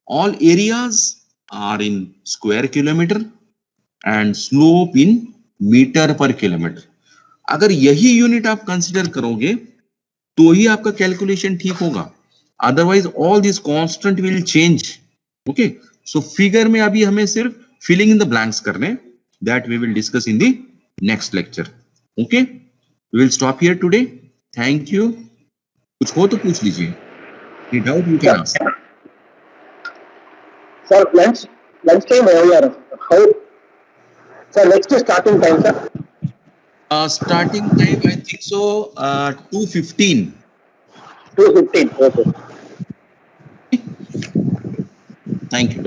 all areas are in square kilometre and slope in metre per kilometre. अगर यही unit आप consider करोगे तो ही आपका calculation ठीक होगा, otherwise all this constant will change. Okay, so figure में अभी हमें सिर्फ फिलिंग इन द ब्लैंक्स करने, that we will discuss in the next lecture. Okay, we will stop here today. Thank you. कुछ हो तो पूछ लीजिए. Any doubt you can ask. Sir, lunch time earlier. How? Sir, next starting time, sir. Starting time, I think so 2:15. 2:15. Okay. Thank you.